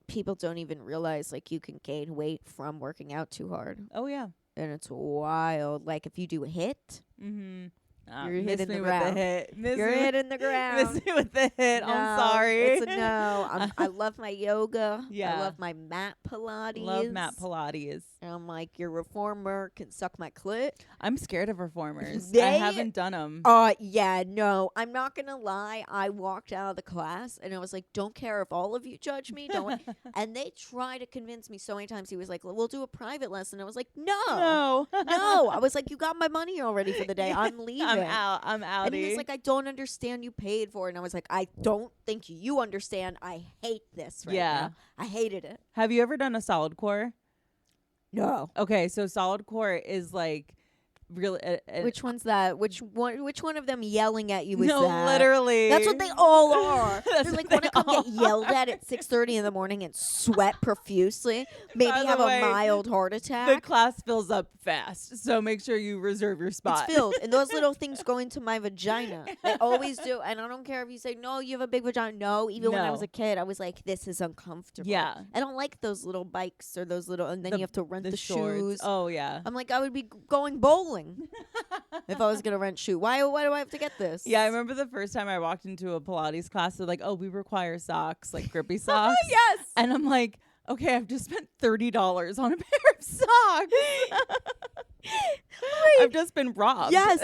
people don't even realize like you can gain weight from working out too hard. Oh yeah. And it's wild. Like if you do a hit, Mm-hmm. You're miss hitting me the with ground. the hit. Miss you're me hitting the Miss ground. me with the hit. I'm No, sorry. It's a no. I love my yoga. Yeah. I love my mat Pilates. Love Matt Pilates. And I'm like, your reformer can suck my clit. I'm scared of reformers. I They- haven't done them. Yeah, no. I'm not going to lie. I walked out of the class and I was like, don't care if all of you judge me. Don't. And they try to convince me so many times. He was like, we'll do a private lesson. I was like, no. No. No. I was like, you got my money already for the day. I'm leaving. I'm out. I'm outie. And he was like, I don't understand you paid for it. And I was like, I don't think you understand. I hate this right Yeah. now. I hated it. Have you ever done a solid core? No. Okay, so solid core is like really. Which one's that? Which one of them yelling at you is no, that? literally. That's what they all are. That's They're like, what want to they come get all yelled at 6:30 in the morning and sweat profusely. Maybe By the have way, a mild heart The attack. class fills up fast, so make sure you reserve your spot. It's filled, and those little things go into my vagina. They always do, and I don't care if you say no. You have a big vagina. No, even when I was No. a kid, I was like, this is uncomfortable. Yeah. I don't like those little bikes or those little, and then The- you have to rent the shorts. shoes. Oh yeah. I'm like, I would be going bowling if I was gonna rent shoe. Why do I have to get this? Yeah, I remember the first time I walked into a Pilates class, they're like, "Oh, we require socks, like grippy socks." Yes. And I'm like, "Okay, I've just spent $30 on a pair of socks. I've just been robbed." Yes.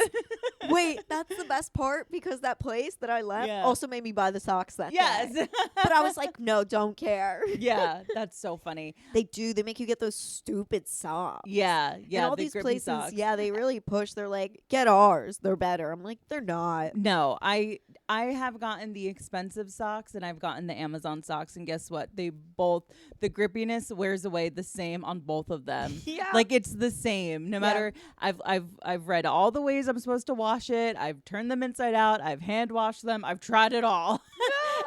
Wait, that's the best part because that place that I left Yeah. also made me buy the socks that Yes. day. But I was like, no, don't care. Yeah, that's so funny. They do. They make you get those stupid socks. Yeah, yeah. And all the these grippy places, socks. yeah, they really push. They're like, get ours. They're better. I'm like, they're not. No, I have gotten the expensive socks and I've gotten the Amazon socks, and guess what? They both, the grippiness wears away the same on both of them. Yeah. Like it's the same. No matter, I've read all the ways I'm supposed to wash it. I've turned them inside out. I've hand washed them. I've tried it all.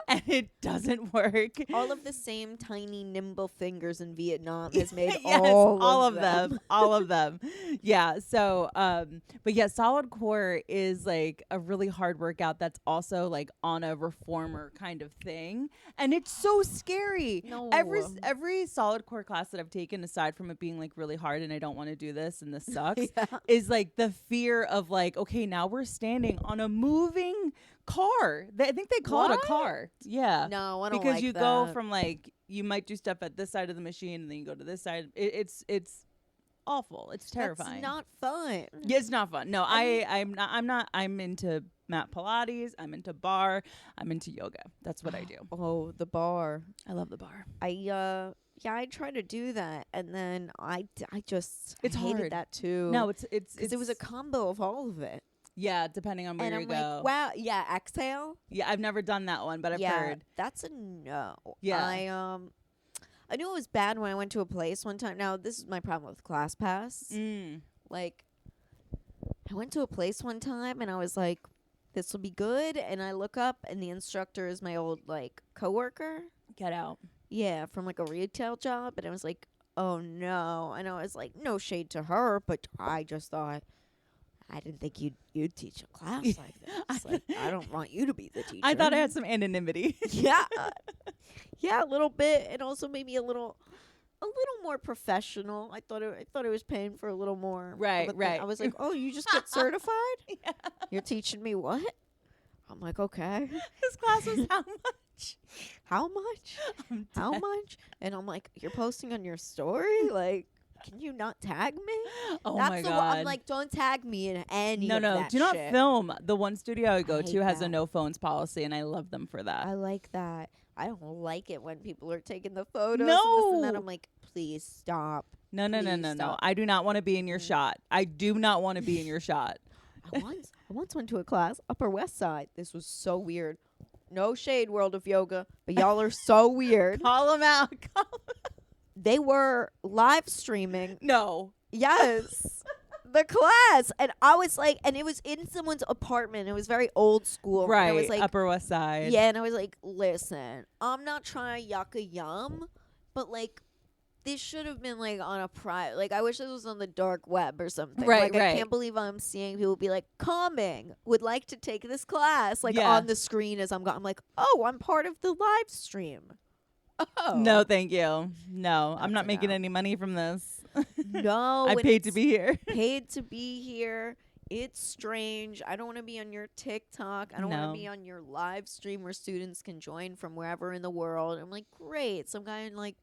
And it doesn't work. All of the same tiny nimble fingers in Vietnam has made Yes, all of them. all of them. Yeah. So, but yeah, solid core is like a really hard workout that's also like on a reformer kind of thing, and it's so scary. No. Every solid core class that I've taken, aside from it being like really hard and I don't want to do this and this sucks, Yeah. is like the fear of like, okay, now we're standing on a moving car. I think they call it a What? car. Yeah. No, I don't Because like you that. go from like, you might do stuff at this side of the machine and then you go to this side. It's awful. It's terrifying. That's not fun. Yeah, it's not fun. No, I'm into mat Pilates. I'm into bar. I'm into yoga. That's what I do. Oh, the bar. I love the bar. I try to do that, and then I just It's hated hard. that too. No, it's because it was a combo of all of it. yeah, depending on where And you I'm go. like, wow, yeah, exhale. Yeah, I've never done that one, but I've Yeah, heard. that's a no. Yeah. I knew it was bad when I went to a place one time. Now, this is my problem with ClassPass. Like, I went to a place one time and I was like, this will be good. And I look up and the instructor is my old, like, coworker. Get out. Yeah, from, like, a retail job. And I was like, oh, no. And I was like, no shade to her, but I just thought, I didn't think you'd teach a class like this. Like, I don't want you to be the teacher. I thought I had some anonymity. Yeah. Yeah, a little bit, and also maybe a little more professional. I thought it was paying for a little more. Right, but then right. I was like, "Oh, you just get certified? Yeah. You're teaching me what?" I'm like, "Okay. This class was how much? How much? I'm How dead. much?" And I'm like, "You're posting on your story? Like, can you not tag me?" Oh That's my the god. one. I'm like, "Don't tag me in any no, of no, that do not shit." film. The one studio I go I to hate has a that. no phones policy, and I love them for that. I like that. I don't like it when people are taking the photos. No. And this and that. I'm like, please stop. No, no, no, Please no, no. stop. I do not want to be in your shot. I do not want to be in your shot. I once went to a class, Upper West Side. This was so weird. No shade, World of Yoga, but y'all are so weird. Call them out. They were live streaming. No. Yes. The class. And I was like, and it was in someone's apartment. It was very old school. And I Right. was like, Upper West Side. yeah, and I was like, listen, I'm not trying to yuck a yum, but like, this should have been like on a private. Like, I wish this was on the dark web or something. Right, like, I right. can't believe I'm seeing people be like, calming, would like to take this class, like Yeah. on the screen as I'm going. I'm like, oh, I'm part of the live stream. Oh. No, thank you. No, I'm That's not a making no. any money from this. No. I and paid to it's be here. paid to be here. It's strange. I don't want to be on your TikTok. I don't want No. to be on your live stream where students can join from wherever in the world. I'm like, great. Some guy in like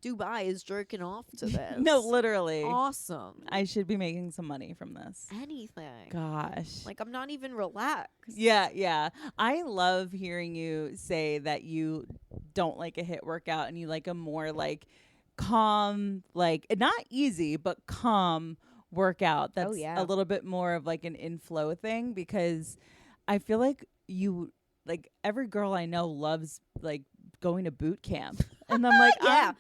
Dubai is jerking off to this. No, literally. Awesome. I should be making some money from this. Anything. Gosh. Like, I'm not even relaxed. Yeah, yeah. I love hearing you say that you don't like a HIIT workout and you like a more like calm, like not easy, but calm workout that's yeah. a little bit more of like an inflow thing, because I feel like you, like every girl I know loves like going to boot camp. And I'm like, Yeah.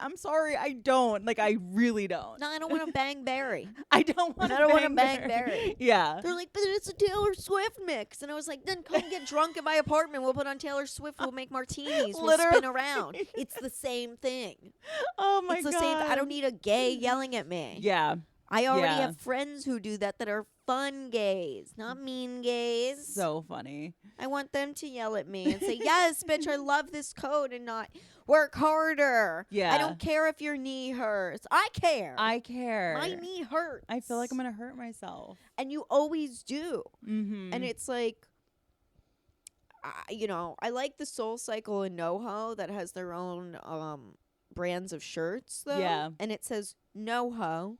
I'm sorry, I don't. Like, I really don't. No, I don't want to bang Barry. I don't want to I don't wanna bang bang Barry. Yeah. They're like, but it's a Taylor Swift mix. And I was like, then come get drunk at my apartment. We'll put on Taylor Swift. We'll make martinis. We'll spin Literally. around. It's the same thing. Oh my It's the god. same. I don't need a gay yelling at me. Yeah. I already Yeah. have friends who do that are fun gays, not mean gays. So funny. I want them to yell at me and say, yes, bitch, I love this code, and not work harder. Yeah. I don't care if your knee hurts. I care. I care. My knee hurts. I feel like I'm gonna hurt myself. And you always do. Mm-hmm. And it's like, I like the Soul Cycle and NoHo that has their own brands of shirts, though. Yeah. And it says NoHo,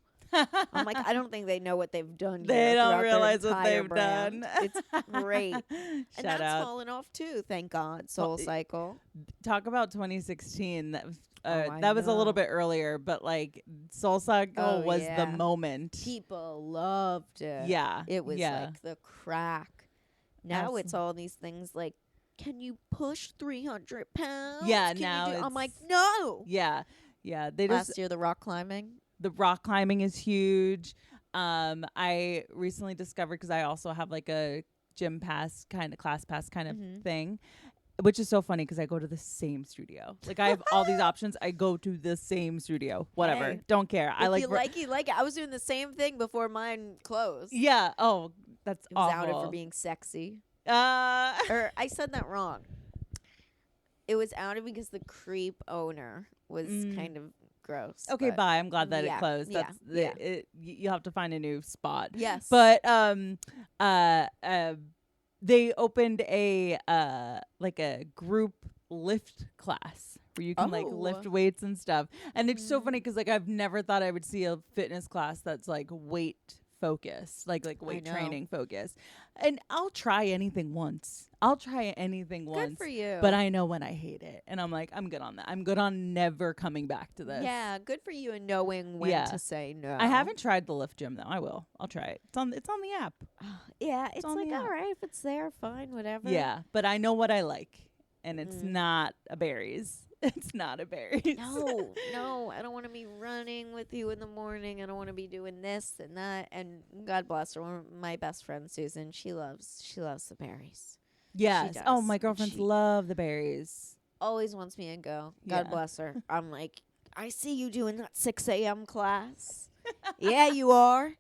I'm like, I don't think they know what they've done. They here don't throughout their realize what entire they've brand. done. It's great. And Shout that's out. fallen off too, thank God. Soul Cycle. Talk about 2016. That was, I that was a little know. bit earlier, but like Soul Cycle was the yeah. moment. People loved it. Yeah. It was yeah. like the crack. Now it's all these things like, can you push 300 pounds? Yeah, Can now you do-" I'm it's- like, no. Yeah. Yeah. They just Last year, the rock climbing. the rock climbing is huge. I recently discovered, because I also have like a gym pass kind of class pass kind of thing, which is so funny because I go to the same studio. Like I have all these options. I go to the same studio. Whatever. Hey, Don't care. I If like. you like it, you like it. I was doing the same thing before mine closed. Yeah. Oh, that's It was awful. outed for being sexy. Uh. Or I said that wrong. It was outed because the creep owner was kind of gross. Okay, but bye. I'm glad that yeah, it closed. yeah, That's yeah. you'll have to find a new spot. Yes. But they opened a like a group lift class where you can like lift Oh. weights and stuff. And it's so funny because like I've never thought I would see a fitness class that's like weight focused, like weight know. training focused. And I'll try anything once. Good for you. But I know when I hate it, and I'm like, I'm good on that. I'm good on never coming back to this. Yeah, good for you and knowing when Yeah. to say no. I haven't tried the lift gym though. I will. I'll try it. It's on the app. Yeah, it's on like, the app. all right, if it's there, fine, whatever. Yeah, but I know what I like, and it's not a berries. It's not a berries. No, I don't want to be running with you in the morning. I don't want to be doing this and that. And God bless her, one of my best friend Susan, she loves the berries. Yes. Oh, does. my girlfriends She- love the berries. Always wants me to go. God Yeah. bless her. I'm like, I see you doing that 6 a.m. class. Yeah, you are.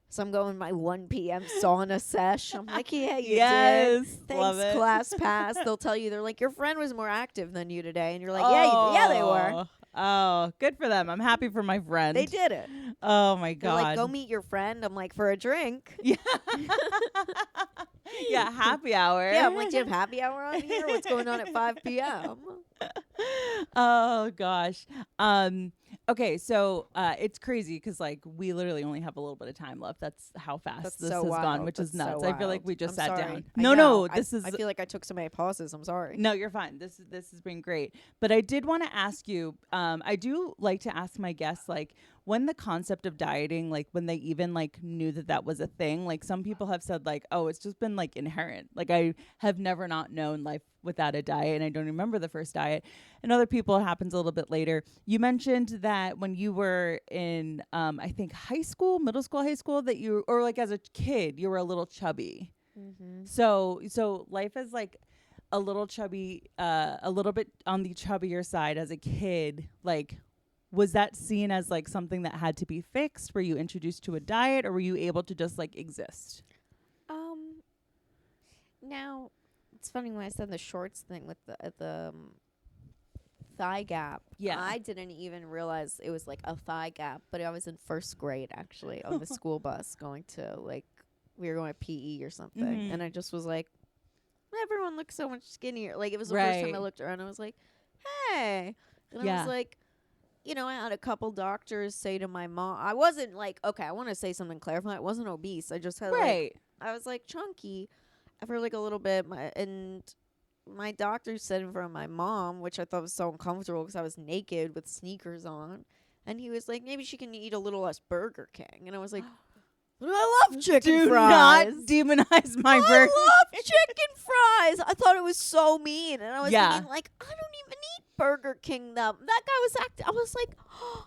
So I'm going my 1 p.m. sauna sesh. I'm like, yeah, you Yes, did. love Thanks, it. class pass. They'll tell you, they're like, your friend was more active than you today. And you're like, yeah, they were. Oh, good for them. I'm happy for my friend. They did it. Oh my They're god. like, go meet your friend. I'm like, for a drink. Yeah. Yeah, happy hour. Yeah, I'm like, do you have happy hour on here? What's going on at 5 p.m.? Oh gosh. Okay, so it's crazy because like we literally only have a little bit of time left. That's how fast That's this so has wild. gone, which is That's so nuts. I feel like wild. we just I'm sat sorry. down. I No, know. this is I feel like I took so many pauses. I'm sorry. no, you're fine. This has been great. But I did want to ask you. I do like to ask my guests like when the concept of dieting, like when they even like knew that was a thing. Like some people have said like, oh, it's just been like inherent. Like I have never not known life without a diet, and I don't remember the first diet. And other people, it happens a little bit later. You mentioned that when you were in, I think high school, middle school, high school, that you, or like as a kid, you were a little chubby. Mm-hmm. So life is like a little chubby, a little bit on the chubbier side as a kid. Like, was that seen as like something that had to be fixed? Were you introduced to a diet, or were you able to just like exist? Now, it's funny when I said the shorts thing with the thigh gap. Yeah. I didn't even realize it was like a thigh gap, but I was in first grade actually on the school bus going to like, we were going to PE or something. Mhm. And I just was like, everyone looks so much skinnier. Like it was the first time I Right. looked around. I was like, hey. And I Yeah. was like, you know, I had a couple doctors say to my mom, I wasn't like, okay, I want to say something clarifying. I wasn't obese. I just had like, Right. I was like chunky for like a little bit. And my doctor said in front of my mom, which I thought was so uncomfortable because I was naked with sneakers on. And he was like, maybe she can eat a little less Burger King. And I was like, but I love chicken Do fries. not demonize my I burger. love chicken fries. I thought it was so mean. And I was Yeah. thinking, like, I don't even eat Burger King. That guy was acting. I was like,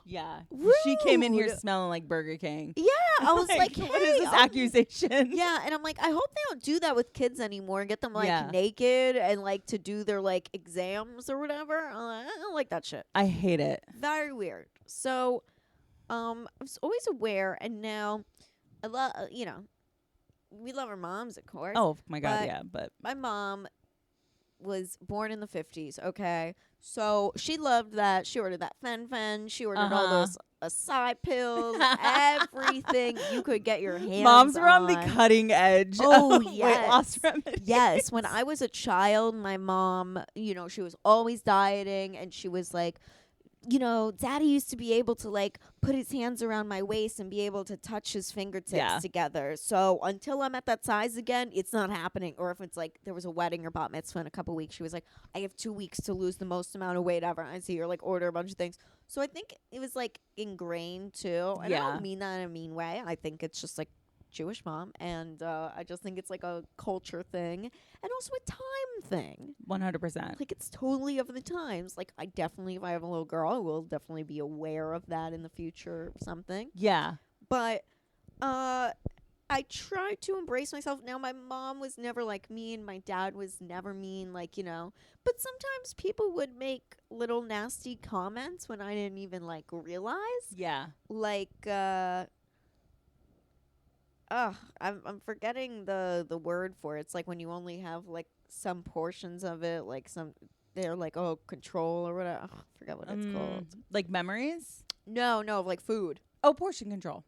Yeah. She came in here rude. smelling like Burger King. Yeah. I was like, hey, what is this I'm- accusation? Yeah, and I'm like, I hope they don't do that with kids anymore and get them like Yeah. naked and like to do their like exams or whatever. I don't like that shit. I hate it. Very weird. So, I was always aware, and now I love, you know, we love our moms, of course. Oh my god, But- yeah, but My mom was born in the 50s, okay? So she loved that. She ordered that fen. She ordered all Uh-huh. those acai pills, everything you could get your hands moms were on the on. cutting edge Oh, of weight loss yes. remedies. Yes, when I was a child, my mom, you know, she was always dieting, and she was like, you know, daddy used to be able to like put his hands around my waist and be able to touch his fingertips together. So until I'm at that size again, it's not happening. Or if it's like there was a wedding or bat mitzvah in a couple weeks, she was like, I have 2 weeks to lose the most amount of weight ever. I see her like order a bunch of things. So I think it was like ingrained too. And I don't mean that in a mean way. I think it's just like Jewish mom, and I just think it's like a culture thing and also a time thing. 100%. Like it's totally of the times. Like I definitely, if I have a little girl, I will definitely be aware of that in the future or something. Yeah. But I try to embrace myself. Now my mom was never like mean, my dad was never mean, like, you know, but sometimes people would make little nasty comments when I didn't even like realize. Yeah. Like I'm forgetting the word for it. It's like when you only have like some portions of it, like some, they're like, oh, control or whatever. I forget what it's called. Like memories? No, like food. Oh, portion control.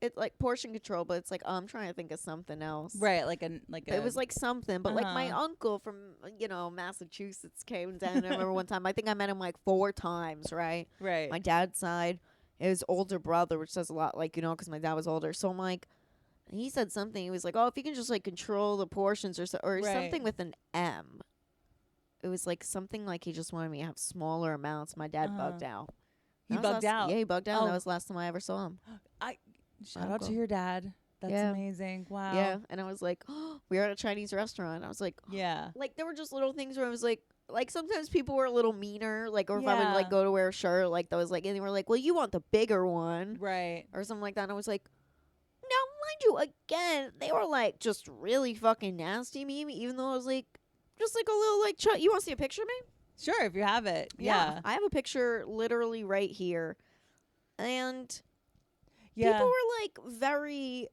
It's like portion control, but it's like, I'm trying to think of something else. Right, It was like something, but like my uncle from, you know, Massachusetts came down. I remember one time, I think I met him like 4 times, right? Right. My dad's side, his older brother, which says a lot, like, you know, because my dad was older. So I'm like, he said something. He was like, oh, if you can just like control the portions or something with an M. It was like something like he just wanted me to have smaller amounts. My dad bugged out. He bugged out? Yeah, he bugged out. Oh. That was the last time I ever saw him. Shout out to your dad. That's amazing. Wow. Yeah, and I was like, oh, we were at a Chinese restaurant. I was like, yeah. Like there were just little things where I was like sometimes people were a little meaner, like, or if I would like go to wear a shirt, like those, like, and they were like, well, you want the bigger one, right, or something like that. And I was like, now, mind you, again, they were like just really fucking nasty me, even though I was like, just like a little like, you want to see a picture of me? Sure, if you have it. Yeah. I have a picture literally right here, and yeah, people were like very.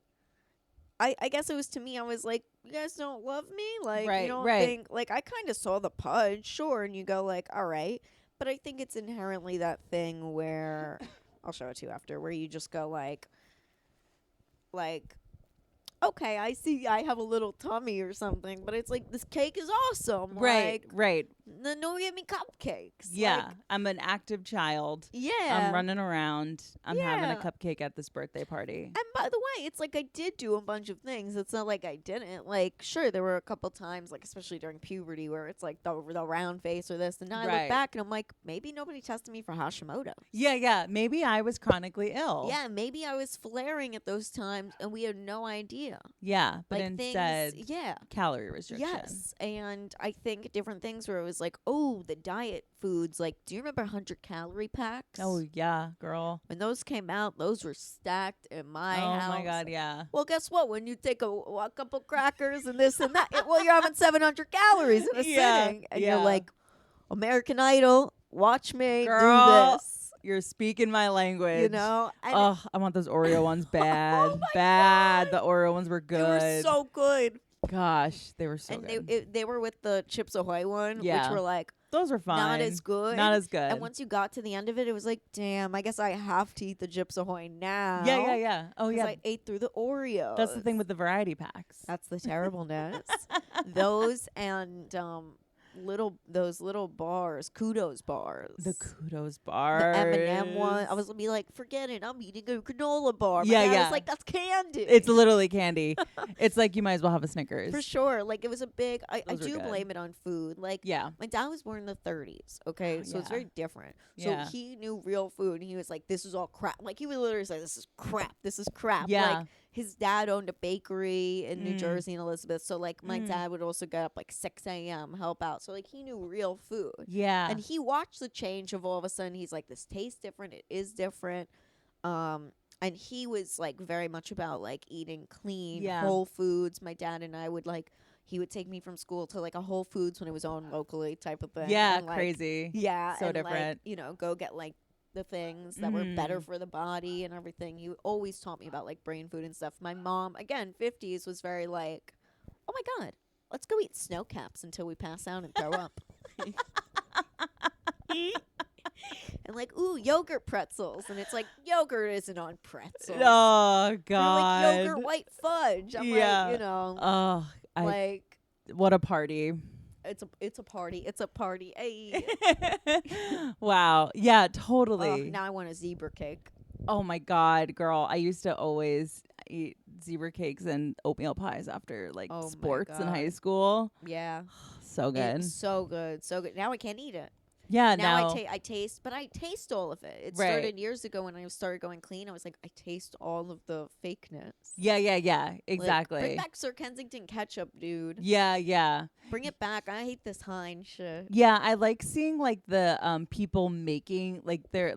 I guess it was to me. I was like, you guys don't love me, like, you don't think, like, I kind of saw the pudge, sure, and you go like, all right, but I think it's inherently that thing where I'll show it to you after, where you just go like, okay, I see I have a little tummy or something, but it's like, this cake is awesome. Right, like, right. No, give me cupcakes. Yeah, like, I'm an active child. Yeah. I'm running around. I'm having a cupcake at this birthday party. And by the way, it's like I did do a bunch of things. It's not like I didn't. Like, sure, there were a couple times, like, especially during puberty, where it's like the round face or this. And now I look back and I'm like, maybe nobody tested me for Hashimoto's. Yeah. Maybe I was chronically ill. Yeah, maybe I was flaring at those times and we had no idea. Yeah, but like instead, things, calorie restriction. Yes, and I think different things where it was like, oh, the diet foods. Like, do you remember 100-calorie packs? Oh, yeah, girl. When those came out, those were stacked in my house. Oh, my God, yeah. Well, guess what? When you take a couple crackers and this and that, well, you're having 700 calories in a sitting. And you're like, American Idol, watch me girl, do this. You're speaking my language. You know? Oh, I want those Oreo ones bad. Bad. The Oreo ones were good. They were so good. Gosh, they were so good. And they were with the Chips Ahoy one, which were like, those were fine. Not as good. Not as good. And once you got to the end of it, it was like, damn, I guess I have to eat the Chips Ahoy now. Yeah. Oh, yeah. I ate through the Oreos. That's the thing with the variety packs. That's the terribleness. Those and those little bars, Kudos bars. The Kudos bars. The M&M one. I was gonna be like, forget it. I'm eating a granola bar. Yeah. I was like, that's candy. It's literally candy. It's like you might as well have a Snickers. For sure. Like, it was a big. I do good. blame it on food. Like, my dad was born in the 30s. Okay, so it's very different. So he knew real food, and he was like, this is all crap. Like, he would literally say, this is crap. This is crap. Yeah. Like, his dad owned a bakery in New Jersey and Elizabeth. So, like, my dad would also get up, like, 6 a.m., help out. So, like, he knew real food. Yeah. And he watched the change of all of a sudden. He's like, this tastes different. It is different. And he was, like, very much about, like, eating clean, whole foods. My dad and I would, like, he would take me from school to, like, a Whole Foods when it was owned locally type of thing. Yeah, and, like, crazy. Yeah. So and, different. Like, you know, go get, like, the things that were better for the body and everything. He always taught me about, like, brain food and stuff. My mom, again, 50s, was very like, oh my God, let's go eat snow caps until we pass out and throw up. And like, ooh, yogurt pretzels. And it's like, yogurt isn't on pretzels. Oh, God. Like yogurt white fudge. I'm like, you know. Oh, like. What a party. It's a party. It's a party. Hey. Wow. Yeah, Oh, totally. now I want a zebra cake. Oh my God, girl. I used to always eat zebra cakes and oatmeal pies after like Oh my sports in high God. school. Yeah. So good. It's so good. So good. Now I can't eat it. Yeah, Now no. I taste, but I taste all of it. It Right. started years ago when I started going clean. I was like, I taste all of the fakeness. Yeah, Like, exactly. bring back Sir Kensington ketchup, dude. Yeah. Bring it back. I hate this Heinz shit. Yeah, I like seeing like the people making like there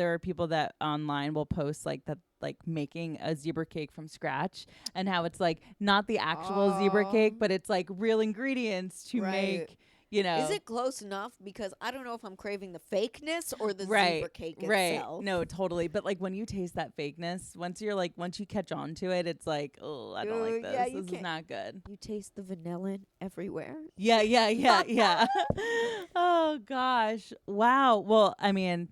are people that online will post like that like making a zebra cake from scratch and how it's like not the actual zebra cake, Oh. but it's like real ingredients to Right. make, you know. Is it close enough? Because I don't know if I'm craving the fakeness or the right, zebra cake right. itself. No, totally. But like when you taste that fakeness, once you catch on to it, it's like, oh, I don't like this. Yeah, you This is can't- not good. You taste the vanilla everywhere. Yeah. Oh gosh. Wow. Well, I mean,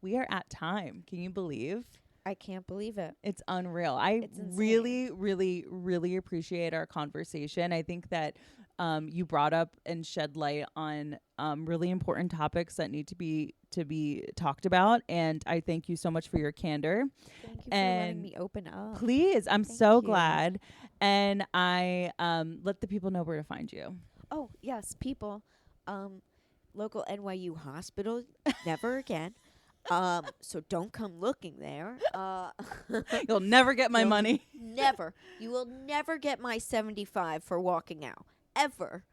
we are at time. Can you believe? I can't believe it. It's unreal. I It's insane. really appreciate our conversation. I think that you brought up and shed light on really important topics that need to be talked about. And I thank you so much for your candor. Thank you for letting And me open up. Please, I'm Thank so you. glad. And I let the people know where to find you. Oh, yes, people. Local NYU hospital, never again. So don't come looking there. You'll never get my You'll money. Never. You will never get my 75 for walking out. Ever.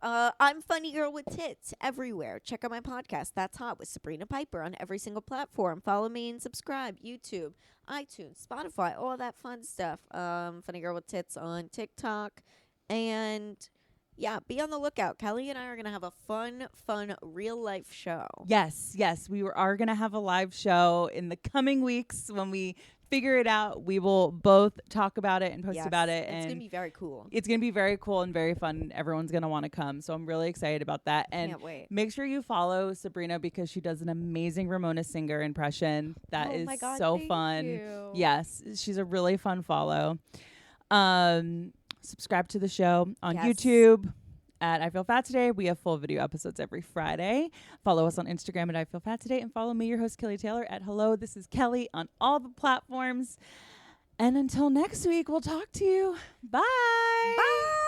I'm Funny Girl with Tits everywhere. Check out my podcast, That's Hot, with Sabrina Piper on every single platform. Follow me and subscribe. YouTube, iTunes, Spotify, all that fun stuff. Funny Girl with Tits on TikTok. And yeah, be on the lookout. Kelly and I are going to have a fun real life show. Yes. We are going to have a live show in the coming weeks. When we figure it out, we will both talk about it and post about it. It's And going to be very cool. it's going to be very cool and very fun. Everyone's going to want to come. So I'm really excited about that. And Can't wait. make sure you follow Sabrina because she does an amazing Ramona Singer impression. That is my God, so thank fun. you. Yes. She's a really fun follow. Subscribe to the show on Yes. YouTube at I Feel Fat Today. We have full video episodes every Friday. Follow us on Instagram at I Feel Fat Today, and follow me, your host, Kelly Taylor, at Hello, This is Kelly on all the platforms. And until next week, we'll talk to you. Bye. Bye.